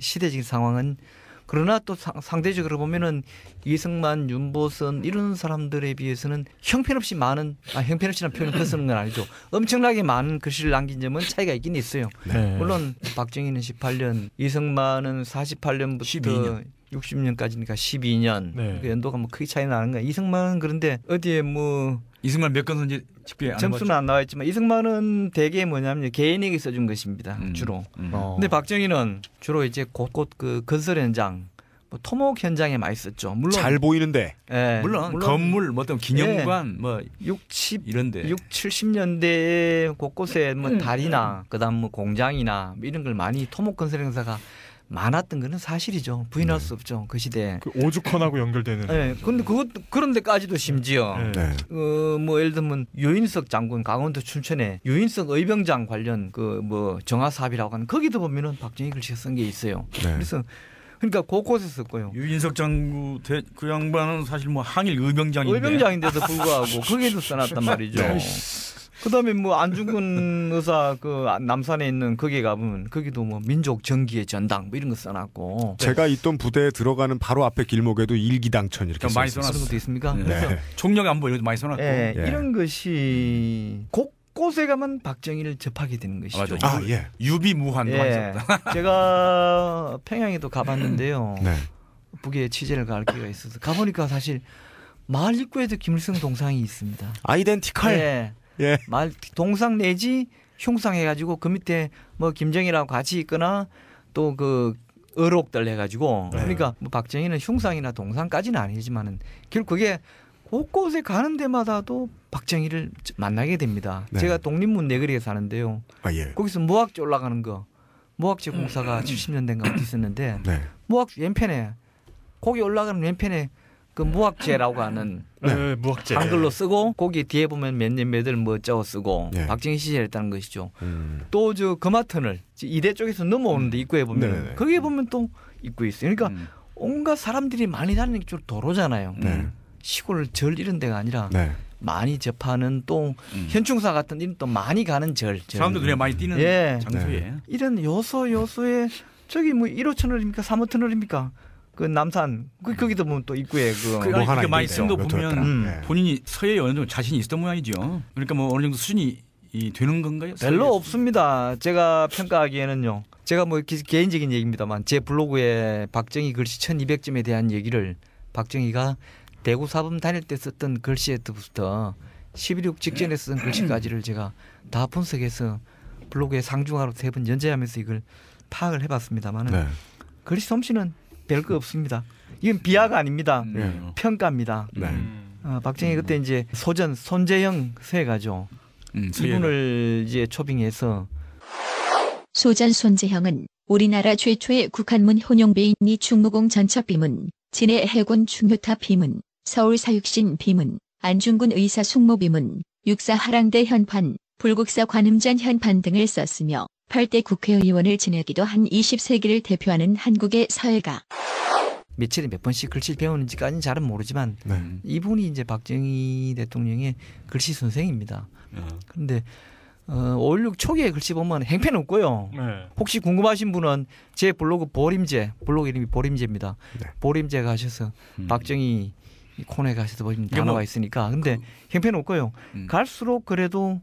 S5: 시대적인 상황은 그러나 또 상대적으로 보면은 이승만, 윤보선 이런 사람들에 비해서는 형편없이 많은 형편없이라는 표현을 쓰는 건 아니죠. 엄청나게 많은 글씨를 남긴 점은 차이가 있긴 있어요. 물론 박정희는 18년, 이승만은 48년부터
S6: 12년.
S5: 60년까지니까 12년. 그 연도가 뭐 크게 차이 나는 거야. 이승만은 그런데 어디에 뭐
S6: 이승만 몇 건 선지
S5: 점수는 안 나와 있지만 이승만은 대개 뭐냐면 개인에게 써준 것입니다. 주로. 근데 박정희는 주로 이제 곳곳 그 건설 현장 뭐 토목 현장에 많이 썼죠. 물론
S2: 잘 보이는데.
S5: 예,
S6: 물론 건물 뭐 어떤 기념관 뭐
S5: 60,
S6: 이런데
S5: 70년대 곳곳에 뭐 다리나 그다음 뭐 공장이나 뭐 이런 걸 많이 토목 건설 행사가 많았던 거는 사실이죠. 부인할 수 없죠. 그 시대에.
S1: 그 오죽헌하고 연결되는.
S5: 네, 근데 그런 데까지도 심지어
S1: 네.
S5: 뭐 예를 들면 유인석 장군 강원도 춘천에 유인석 의병장 관련 그 뭐 정화 사업이라고 하는 거기도 보면은 박정희 글씨가 쓴 게 있어요.
S2: 네.
S5: 그래서 그러니까 곳곳에 썼고요.
S6: 유인석 장구 그 양반은 사실 뭐 항일 의병장인데
S5: 의병장인데도 불구하고 거기에도 써놨단 말이죠. 그다음에 뭐 안중근 의사 그 남산에 있는 거기에 가보면 거기도 뭐 민족 정기의 전당 뭐 이런 거 써놨고.
S2: 제가 있던 부대에 들어가는 바로 앞에 길목에도 일기당천 이렇게
S6: 많이
S5: 그런
S6: 써놨어요.
S5: 것도 있습니까?
S2: 네.
S5: 그래서
S6: 총력 안보 이런 거 많이 써놨고
S5: 예,
S2: 예.
S5: 이런 것이 곳곳에 가면 박정희를 접하게 되는 것이죠.
S6: 맞아.
S2: 예.
S6: 유비무환도 많이
S5: 예.
S6: 썼다.
S5: 제가 평양에도 가봤는데요.
S2: 네.
S5: 북에 취재를 갈 기회가 있어서 가보니까 사실 마을 입구에도 김일성 동상이 있습니다.
S2: 아이덴티컬.
S5: 예.
S2: 예.
S5: 마을 동상 내지 흉상 해가지고 그 밑에 뭐 김정희라고 같이 있거나 또 그 의록들 해가지고 그러니까 뭐 박정희는 흉상이나 동상까지는 아니지만은 결국 그게 곳곳에 가는 데마다도 박정희를 만나게 됩니다.
S2: 네.
S5: 제가 독립문 내거리에 사는데요.
S2: 아 예.
S5: 거기서 무학지 올라가는 거 무학지 공사가 70년대인가 어디 있었는데
S2: 네.
S5: 무학지 왼편에 거기 올라가는 왼편에 그 무학재라고 하는
S1: 네. 무학재.
S5: 한글로 쓰고 거기 뒤에 보면 몇 년 몇을 뭐 적어 쓰고
S2: 네.
S5: 박정희 시절에 했다는 것이죠. 또 저 금화터널 이대 쪽에서 넘어오는데 입구에 보면
S2: 네네네.
S5: 거기에 보면 또 입구 있어요. 그러니까 온갖 사람들이 많이 다니는 쪽 도로잖아요.
S2: 네.
S5: 시골 절 이런 데가 아니라
S2: 네.
S5: 많이 접하는 또 현충사 같은 이런 또 많이 가는 절.
S6: 사람들 눈에 많이 띄는
S5: 예.
S6: 장소에
S5: 이런 요소에 저기 뭐 1호 터널입니까 3호 터널입니까 그 남산 거기도 보면 또 입구에
S6: 그
S2: 뭐 하나
S6: 그렇게 많이
S2: 있는데요.
S6: 쓴 거
S2: 몇
S6: 보면
S2: 호였더라. 네.
S6: 본인이 서예에 어느 정도 자신이 있었던 모양이죠. 그러니까 뭐 어느 정도 수준이 되는 건가요?
S5: 별로
S6: 서예에서?
S5: 없습니다. 제가 평가하기에는요. 제가 뭐 개인적인 얘기입니다만 제 블로그에 박정희 글씨 1200점에 대한 얘기를 박정희가 대구 사범 다닐 때 썼던 글씨부터 11.6 직전에 쓴 글씨까지를 제가 다 분석해서 블로그에 상중하로 3번 연재하면서 이걸 파악을 해봤습니다만은
S2: 네.
S5: 글씨 솜씨는 별거 없습니다. 이건 비하가 아닙니다.
S2: 네.
S5: 평가입니다.
S2: 네.
S5: 박정희 그때 이제 소전 손재영 서예가죠.
S6: 서예가.
S5: 이분을 이제 초빙해서
S7: 소전 손재형은 우리나라 최초의 국한문 혼용비인이 충무공 전첩 비문, 진해 해군 충효탑 비문, 서울 사육신 비문, 안중근 의사 숙모 비문, 육사 하랑대 현판, 불국사 관음전 현판 등을 썼으며 8대 국회의원을 지내기도 한 20세기를 대표하는 한국의 서예가.
S5: 며칠에 몇 번씩 글씨 배우는지까지는 잘은 모르지만
S2: 네.
S5: 이분이 이제 박정희 대통령의 글씨 선생입니다. 그런데 5.16 초기에 글씨 보면 행패는 없고요.
S1: 네.
S5: 혹시 궁금하신 분은 제 블로그 보림제, 블로그 이름이 보림제입니다.
S2: 네.
S5: 보림제 가셔서 박정희 코너에 가셔서 보시면 다
S6: 이게 뭐
S5: 나와 있으니까. 근데 행패는 없고요. 갈수록 그래도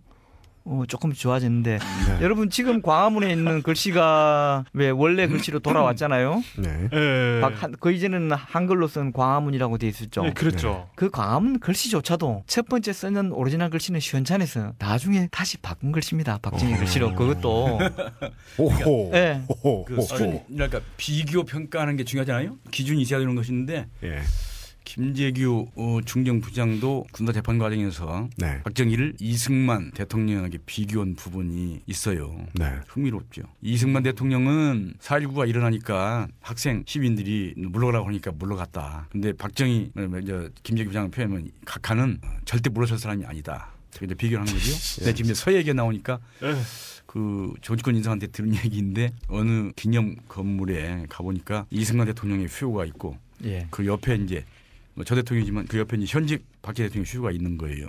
S5: 조금 좋아졌는데
S2: 네.
S5: 여러분 지금 광화문에 있는 글씨가 왜 원래 글씨로 돌아왔잖아요.
S2: 네.
S1: 예.
S5: 그 이제는 한글로 쓴 광화문이라고 돼 있었죠.
S1: 네, 그렇죠.
S5: 그 광화문 글씨조차도 첫 번째 쓰는 오리지널 글씨는 시원찮아서 나중에 다시 바꾼 글씨입니다. 박정희 글씨로 그것도.
S2: 오호.
S5: 예.
S2: 오호.
S6: 그 수준, 그러니까 비교 평가하는 게 중요하잖아요. 기준이 있어야 되는 것인데
S2: 예.
S6: 김재규 중정부장도 군사 재판 과정에서
S2: 네.
S6: 박정희를 이승만 대통령에게 비교한 부분이 있어요.
S2: 네.
S6: 흥미롭죠. 이승만 대통령은 4.19가 일어나니까 학생 시민들이 물러가라고 하니까 물러갔다. 근데 박정희 김재규 부장을 표현하면 각하는 절대 물러설 사람이 아니다. 이제 비교를 하는 거죠. 근데 지금 서예 얘기가 나오니까 그 정치권 인사한테 들은 얘기인데 어느 기념 건물에 가보니까 이승만 대통령의 휘호가 있고
S5: 예.
S6: 그 옆에 이제 저 대통령이지만 그 옆에 이제 현직 박해 대통령 휘호가 있는 거예요.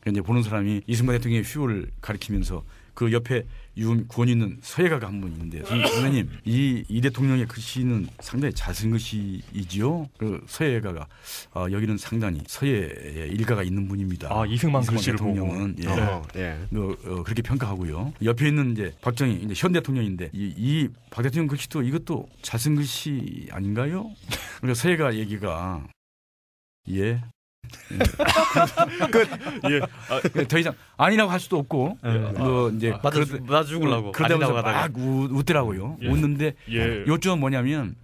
S6: 이제 보는 사람이 이승만 대통령의 휘호를 가리키면서 그 옆에 구원이 있는 서예가가 한 분 있는데 선생님 이 대통령의 글씨는 상당히 잘 쓴 글씨이지요. 그 서예가가 여기는 상당히 서예의 일가가 있는 분입니다.
S1: 이승만 글씨를
S6: 대통령은
S1: 보고.
S2: 예.
S6: 그렇게 평가하고요. 옆에 있는 이제 박정희 이제 현 대통령인데 이 박 대통령 글씨도 이것도 잘 쓴 글씨 아닌가요? 그러니까 서예가 얘기가 예.
S1: 끝. 예.
S6: 더 이상 아니라고 할 수도 없고 뭐 이제
S5: 맞아 죽으려고
S6: 그러다 보면서 막 웃더라고요.
S1: 예.
S6: 웃는데
S1: 예.
S6: 요점은 뭐냐면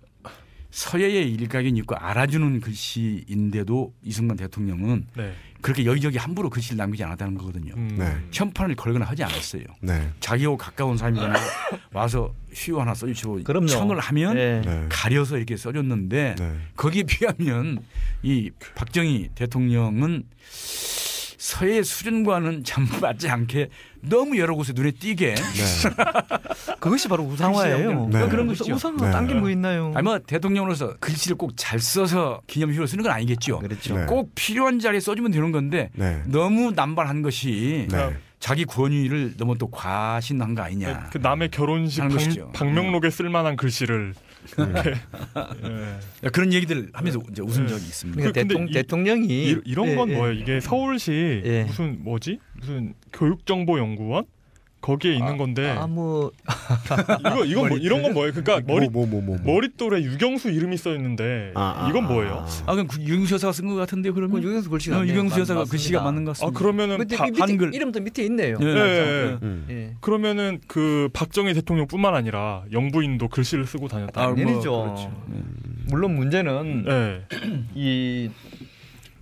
S6: 서예의 일각인 있고 알아주는 글씨인데도 이승만 대통령은
S1: 네.
S6: 그렇게 여기저기 함부로 글씨를 남기지 않았다는 거거든요.
S2: 네.
S6: 현판을 걸거나 하지 않았어요.
S2: 네.
S6: 자기하고 가까운 사람이거나 와서 시호 하나 써주시고
S5: 그럼요.
S6: 청을 하면
S5: 예.
S2: 네.
S6: 가려서 이렇게 써줬는데
S2: 네.
S6: 거기에 비하면 이 박정희 대통령은 서예 수준과는 참 맞지 않게 너무 여러 곳에 눈에 띄게
S5: 그것이 바로 우상화예요.
S2: 네.
S5: 그런 것이 우상화
S2: 네.
S5: 딴 게 뭐 있나요?
S6: 아니 뭐 대통령으로서 글씨를 꼭 잘 써서 기념식으로 쓰는 건 아니겠죠.
S5: 그렇죠.
S2: 네.
S6: 꼭 필요한 자리에 써주면 되는 건데
S2: 네.
S6: 너무 남발한 것이
S2: 네.
S6: 자기 권위를 너무 또 과신한 거 아니냐.
S1: 그 남의 결혼식
S6: 하는 것이죠.
S1: 방명록에 쓸만한 글씨를 이렇게. 예.
S6: 그런 얘기들 하면서 이제 웃은 적이 있습니다.
S5: 그러니까
S1: 근데
S5: 대통령이
S1: 이런 건
S5: 예,
S1: 뭐예요? 이게 서울시
S5: 예.
S1: 무슨 교육정보연구원 거기에 있는 건데
S5: 뭐
S1: 이건 뭐 이런 건 뭐예요? 그러니까 머릿돌에 유경수 이름이 써 있는데 이건 뭐예요?
S6: 그럼 유경수 여사가 쓴 것 같은데 그러면
S5: 유경수 글씨가
S6: 유경수 여사가 글씨가 맞는 것 같습니다.
S1: 그러면은
S5: 근데
S6: 한글
S5: 이름도 밑에 있네요.
S6: 네.
S1: 예.
S5: 예.
S1: 그러면은 그 박정희 대통령뿐만 아니라 영부인도 글씨를 쓰고 다녔다.
S5: 아니죠.
S6: 그렇죠.
S5: 물론 문제는
S1: 네.
S5: 이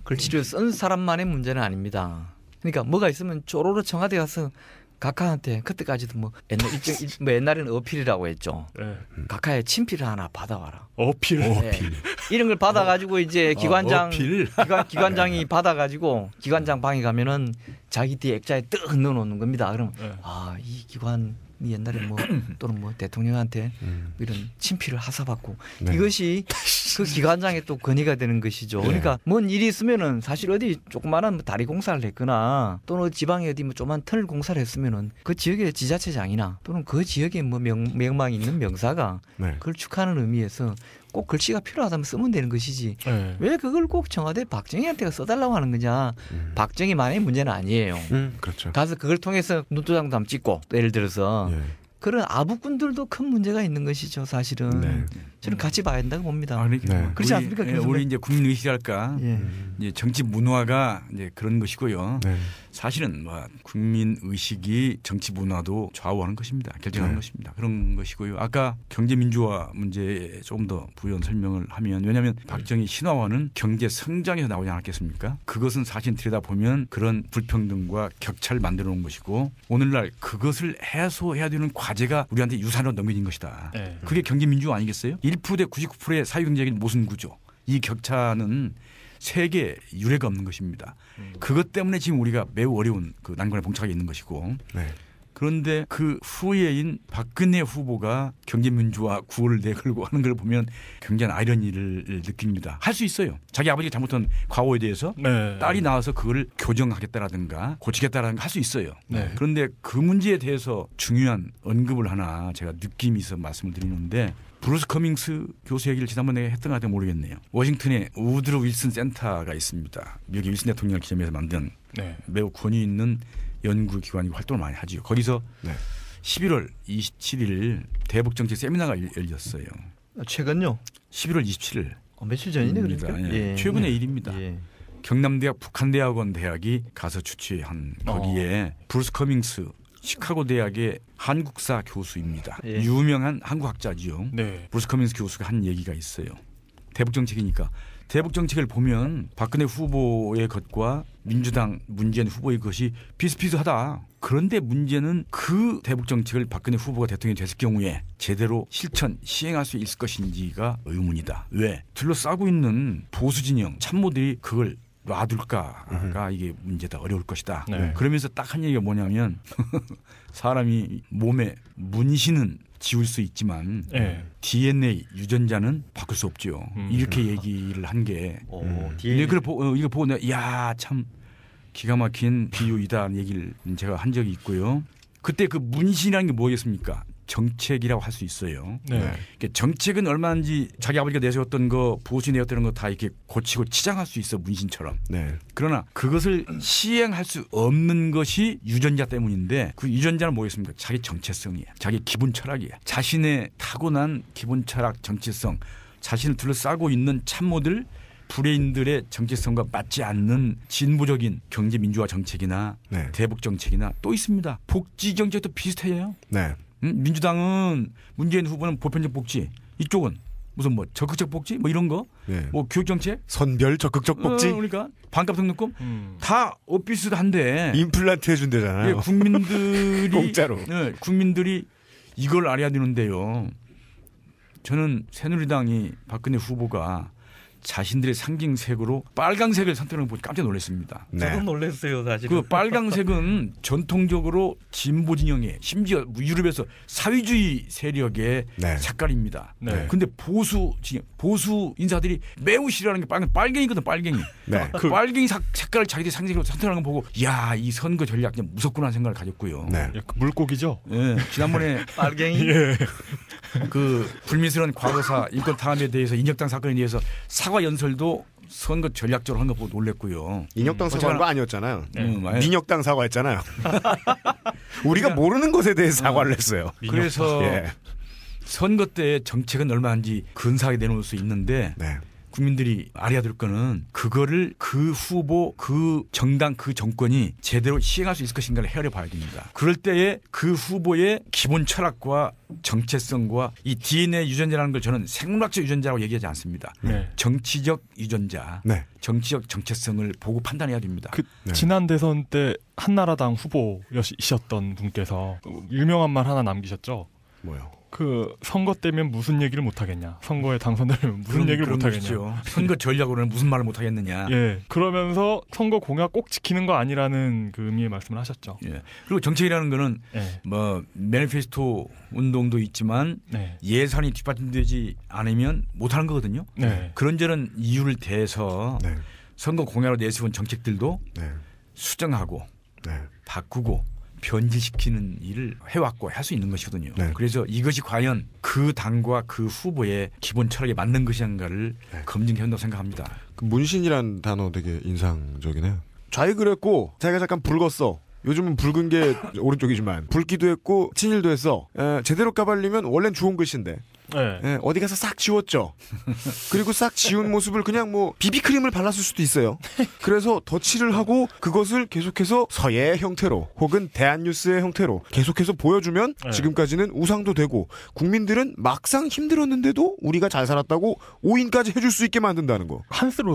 S5: 글씨를 쓴 사람만의 문제는 아닙니다. 그러니까 뭐가 있으면 쪼로로 청와대 가서 각하한테 그때까지도 뭐 옛날에는 어필이라고 했죠.
S1: 네.
S5: 각하의 친필을 하나 받아와라.
S1: 어필.
S5: 네. 이런 걸 받아가지고 이제 기관장이 받아가지고 기관장 방에 가면은 자기 뒤에 액자에 떡 넣어놓는 겁니다. 그럼
S1: 네.
S5: 이 기관이 옛날에 뭐 또는 뭐 대통령한테 이런 친필을 하사받고 이것이 그 기관장에 또 건의가 되는 것이죠. 그러니까 뭔 일이 있으면은 사실 어디 조그마한 다리 공사를 했거나 또는 지방에 어디 뭐 조그만 터널 공사를 했으면은 그 지역의 지자체장이나 또는 그 지역에 뭐 명망이 있는 명사가 그걸 축하하는 의미에서 꼭 글씨가 필요하다면 쓰면 되는 것이지.
S1: 네.
S5: 왜 그걸 꼭 청와대 박정희한테 써달라고 하는 거냐. 박정희만의 문제는 아니에요.
S2: 그렇죠.
S5: 가서 그걸 통해서 눈도장도 한번 찍고 또 예를 들어서 그런 아부꾼들도 큰 문제가 있는 것이죠. 사실은.
S2: 네.
S5: 저는 같이 봐야 된다고 봅니다.
S2: 그렇지
S5: 않습니까?
S6: 우리 이제 국민 의식이랄까, 이제 정치 문화가 이제 그런 것이고요. 사실은 뭐 국민 의식이 정치 문화도 좌우하는 것입니다. 결정하는 것입니다. 그런 것이고요. 아까 경제 민주화 문제에 조금 더 부연 설명을 하면, 왜냐하면 박정희 신화화는 경제 성장에서 나오지 않았겠습니까? 그것은 사실 들여다보면 그런 불평등과 격차를 만들어 놓은 것이고, 오늘날 그것을 해소해야 되는 과제가 우리한테 유산으로 넘겨진 것이다. 그게 경제 민주화 아니겠어요? 1% 대 99%의 사회경제적인 모순 구조. 이 격차는 세계 유례가 없는 것입니다. 그것 때문에 지금 우리가 매우 어려운 그 난관에 봉착하게 있는 것이고. 그런데 그 후예인 박근혜 후보가 경제민주화 구호를 내걸고 하는 걸 보면 굉장한 아이러니를 느낍니다. 할 수 있어요. 자기 아버지가 잘못한 과오에 대해서 딸이 나와서 그걸 교정하겠다라든가 고치겠다라든가 할 수 있어요. 그런데 그 문제에 대해서 중요한 언급을 하나 제가 느낌이 있어 말씀을 드리는데, 브루스 커밍스 교수 얘기를 지난번에 했던 것 같아요. 모르겠네요. 워싱턴에 우드로 윌슨 센터가 있습니다. 미국의 윌슨 대통령을 기념해서 만든 매우 권위 있는 연구기관이고 활동을 많이 하죠. 거기서 11월 27일 대북정책 세미나가 열렸어요.
S5: 최근요?
S6: 11월 27일.
S5: 며칠 전이네. 그러니까.
S6: 최근의 일입니다. 경남대학 북한대학원 대학이 가서 주최한 거기에 브루스 커밍스 시카고 대학의 한국사 교수입니다. 유명한 한국학자지요. 브루스 커밍스 교수가 한 얘기가 있어요. 대북정책이니까. 대북정책을 보면 박근혜 후보의 것과 민주당 문재인 후보의 것이 비슷비슷하다. 그런데 문제는 그 대북정책을 박근혜 후보가 대통령이 됐을 경우에 제대로 실천, 시행할 수 있을 것인지가 의문이다. 왜? 둘러싸고 있는 보수진영 참모들이 그걸 놔둘까가 이게 문제다. 어려울 것이다. 그러면서 딱 한 얘기가 뭐냐면 사람이 몸에 문신은 지울 수 있지만 DNA 유전자는 바꿀 수 없죠. 이렇게 얘기를 한 게 이걸 보고 내가 이야 참 기가 막힌 비유이다는 얘기를 제가 한 적이 있고요. 그때 그 문신이라는 게 뭐겠습니까? 정책이라고 할 수 있어요. 그러니까 정책은 얼마든지 자기 아버지가 내세웠던 거, 보수 내었던 거 다 이렇게 고치고 치장할 수 있어, 문신처럼. 그러나 그것을 시행할 수 없는 것이 유전자 때문인데, 그 유전자는 뭐겠습니까? 자기 정체성이에요. 자기 기본 철학이에요. 자신의 타고난 기본 철학, 정체성, 자신을 둘러싸고 있는 참모들, 브레인들의 정체성과 맞지 않는 진보적인 경제 민주화 정책이나 대북 정책이나 또 있습니다. 복지 정책도 비슷해요. 민주당은 문재인 후보는 보편적 복지, 이쪽은 무슨 뭐 적극적 복지 뭐 이런 거,
S2: 네.
S6: 뭐 교육 정책,
S2: 선별 적극적 복지,
S6: 그러니까 반값 등록금 다 오피스한데
S2: 임플란트 해준대잖아요.
S6: 예, 국민들이
S2: 공짜로.
S6: 예, 국민들이 이걸 알아야 되는데요. 저는 새누리당이 박근혜 후보가 자신들의 상징색으로 빨강색을 선택하는 거 보고 깜짝 놀랐습니다.
S2: 네.
S5: 저도 놀랐어요, 사실.
S6: 그 빨강색은 전통적으로 진보 진영의 심지어 유럽에서 사회주의 세력의
S2: 네.
S6: 색깔입니다.
S1: 네.
S6: 근데 보수 인사들이 매우 싫어하는 게 빨갱이거든, 빨갱이.
S2: 네.
S6: 그 빨갱이 색깔을 자기들 상징으로 선택하는 거 보고 야, 이 선거 전략 그냥 무섭구나 생각을 가졌고요.
S2: 네.
S1: 예, 그 물고기죠.
S6: 예, 지난번에
S5: 빨갱이.
S6: 그 불미스러운 과거사 인권 탄압에 대해서 인혁당 사건에 대해서 사과 연설도 선거 전략적으로 한 거 보고 놀랬고요.
S2: 인혁당 사과한 거 아니었잖아요. 민혁당 사과했잖아요. 우리가 모르는 것에 대해서 사과를 했어요.
S6: 그래서
S2: 예.
S6: 선거 때 정책은 얼마인지 근사하게 내놓을 수 있는데
S2: 네.
S6: 국민들이 알아야 될 거는 그거를 그 후보, 그 정당, 그 정권이 제대로 시행할 수 있을 것인가를 헤아려 봐야 됩니다. 그럴 때에 그 후보의 기본 철학과 정체성과 이 DNA 유전자라는 걸 저는 생물학적 유전자라고 얘기하지 않습니다.
S1: 네.
S6: 정치적 유전자,
S2: 네.
S6: 정치적 정체성을 보고 판단해야 됩니다.
S2: 네.
S1: 지난 대선 때 한나라당 후보이셨던 분께서 유명한 말 하나 남기셨죠.
S2: 뭐요?
S1: 그 선거 때면 무슨 얘기를 못 하겠냐. 선거에 당선되면 무슨 얘기를 못 하겠냐.
S6: 것이죠. 선거 전략으로는 무슨 말을 못 하겠느냐.
S1: 예. 그러면서 선거 공약 꼭 지키는 거 아니라는 그 의미의 말씀을 하셨죠.
S6: 예. 그리고 정책이라는 거는
S1: 예.
S6: 뭐 매니페스토 운동도 있지만
S1: 네.
S6: 예산이 뒷받침되지 않으면 못하는 거거든요.
S1: 네.
S6: 그런저런 이유를 대해서
S2: 네.
S6: 선거 공약으로 내세운 정책들도
S2: 네.
S6: 수정하고
S2: 네.
S6: 바꾸고 변질시키는 일을 해왔고 할 수 있는 것이거든요.
S2: 네.
S6: 그래서 이것이 과연 그 당과 그 후보의 기본 철학에 맞는 것인가를 검증해야 한다고 생각합니다.
S2: 그 문신이란 단어 되게 인상적이네요. 좌익을 했고 자기가 잠깐 붉었어. 요즘은 붉은 게 오른쪽이지만 붉기도 했고 친일도 했어. 제대로 까발리면 원래는 좋은 글씨인데
S1: 네.
S2: 어디 가서 싹 지웠죠. 그리고 싹 지운 모습을 그냥 뭐 비비크림을 발랐을 수도 있어요. 그래서 덧칠을 하고 그것을 계속해서 서예의 형태로 혹은 대한뉴스의 형태로 계속해서 보여주면
S1: 네.
S2: 지금까지는 우상도 되고 국민들은 막상 힘들었는데도 우리가 잘 살았다고 오인까지 해줄 수 있게 만든다는 거.
S1: 한스로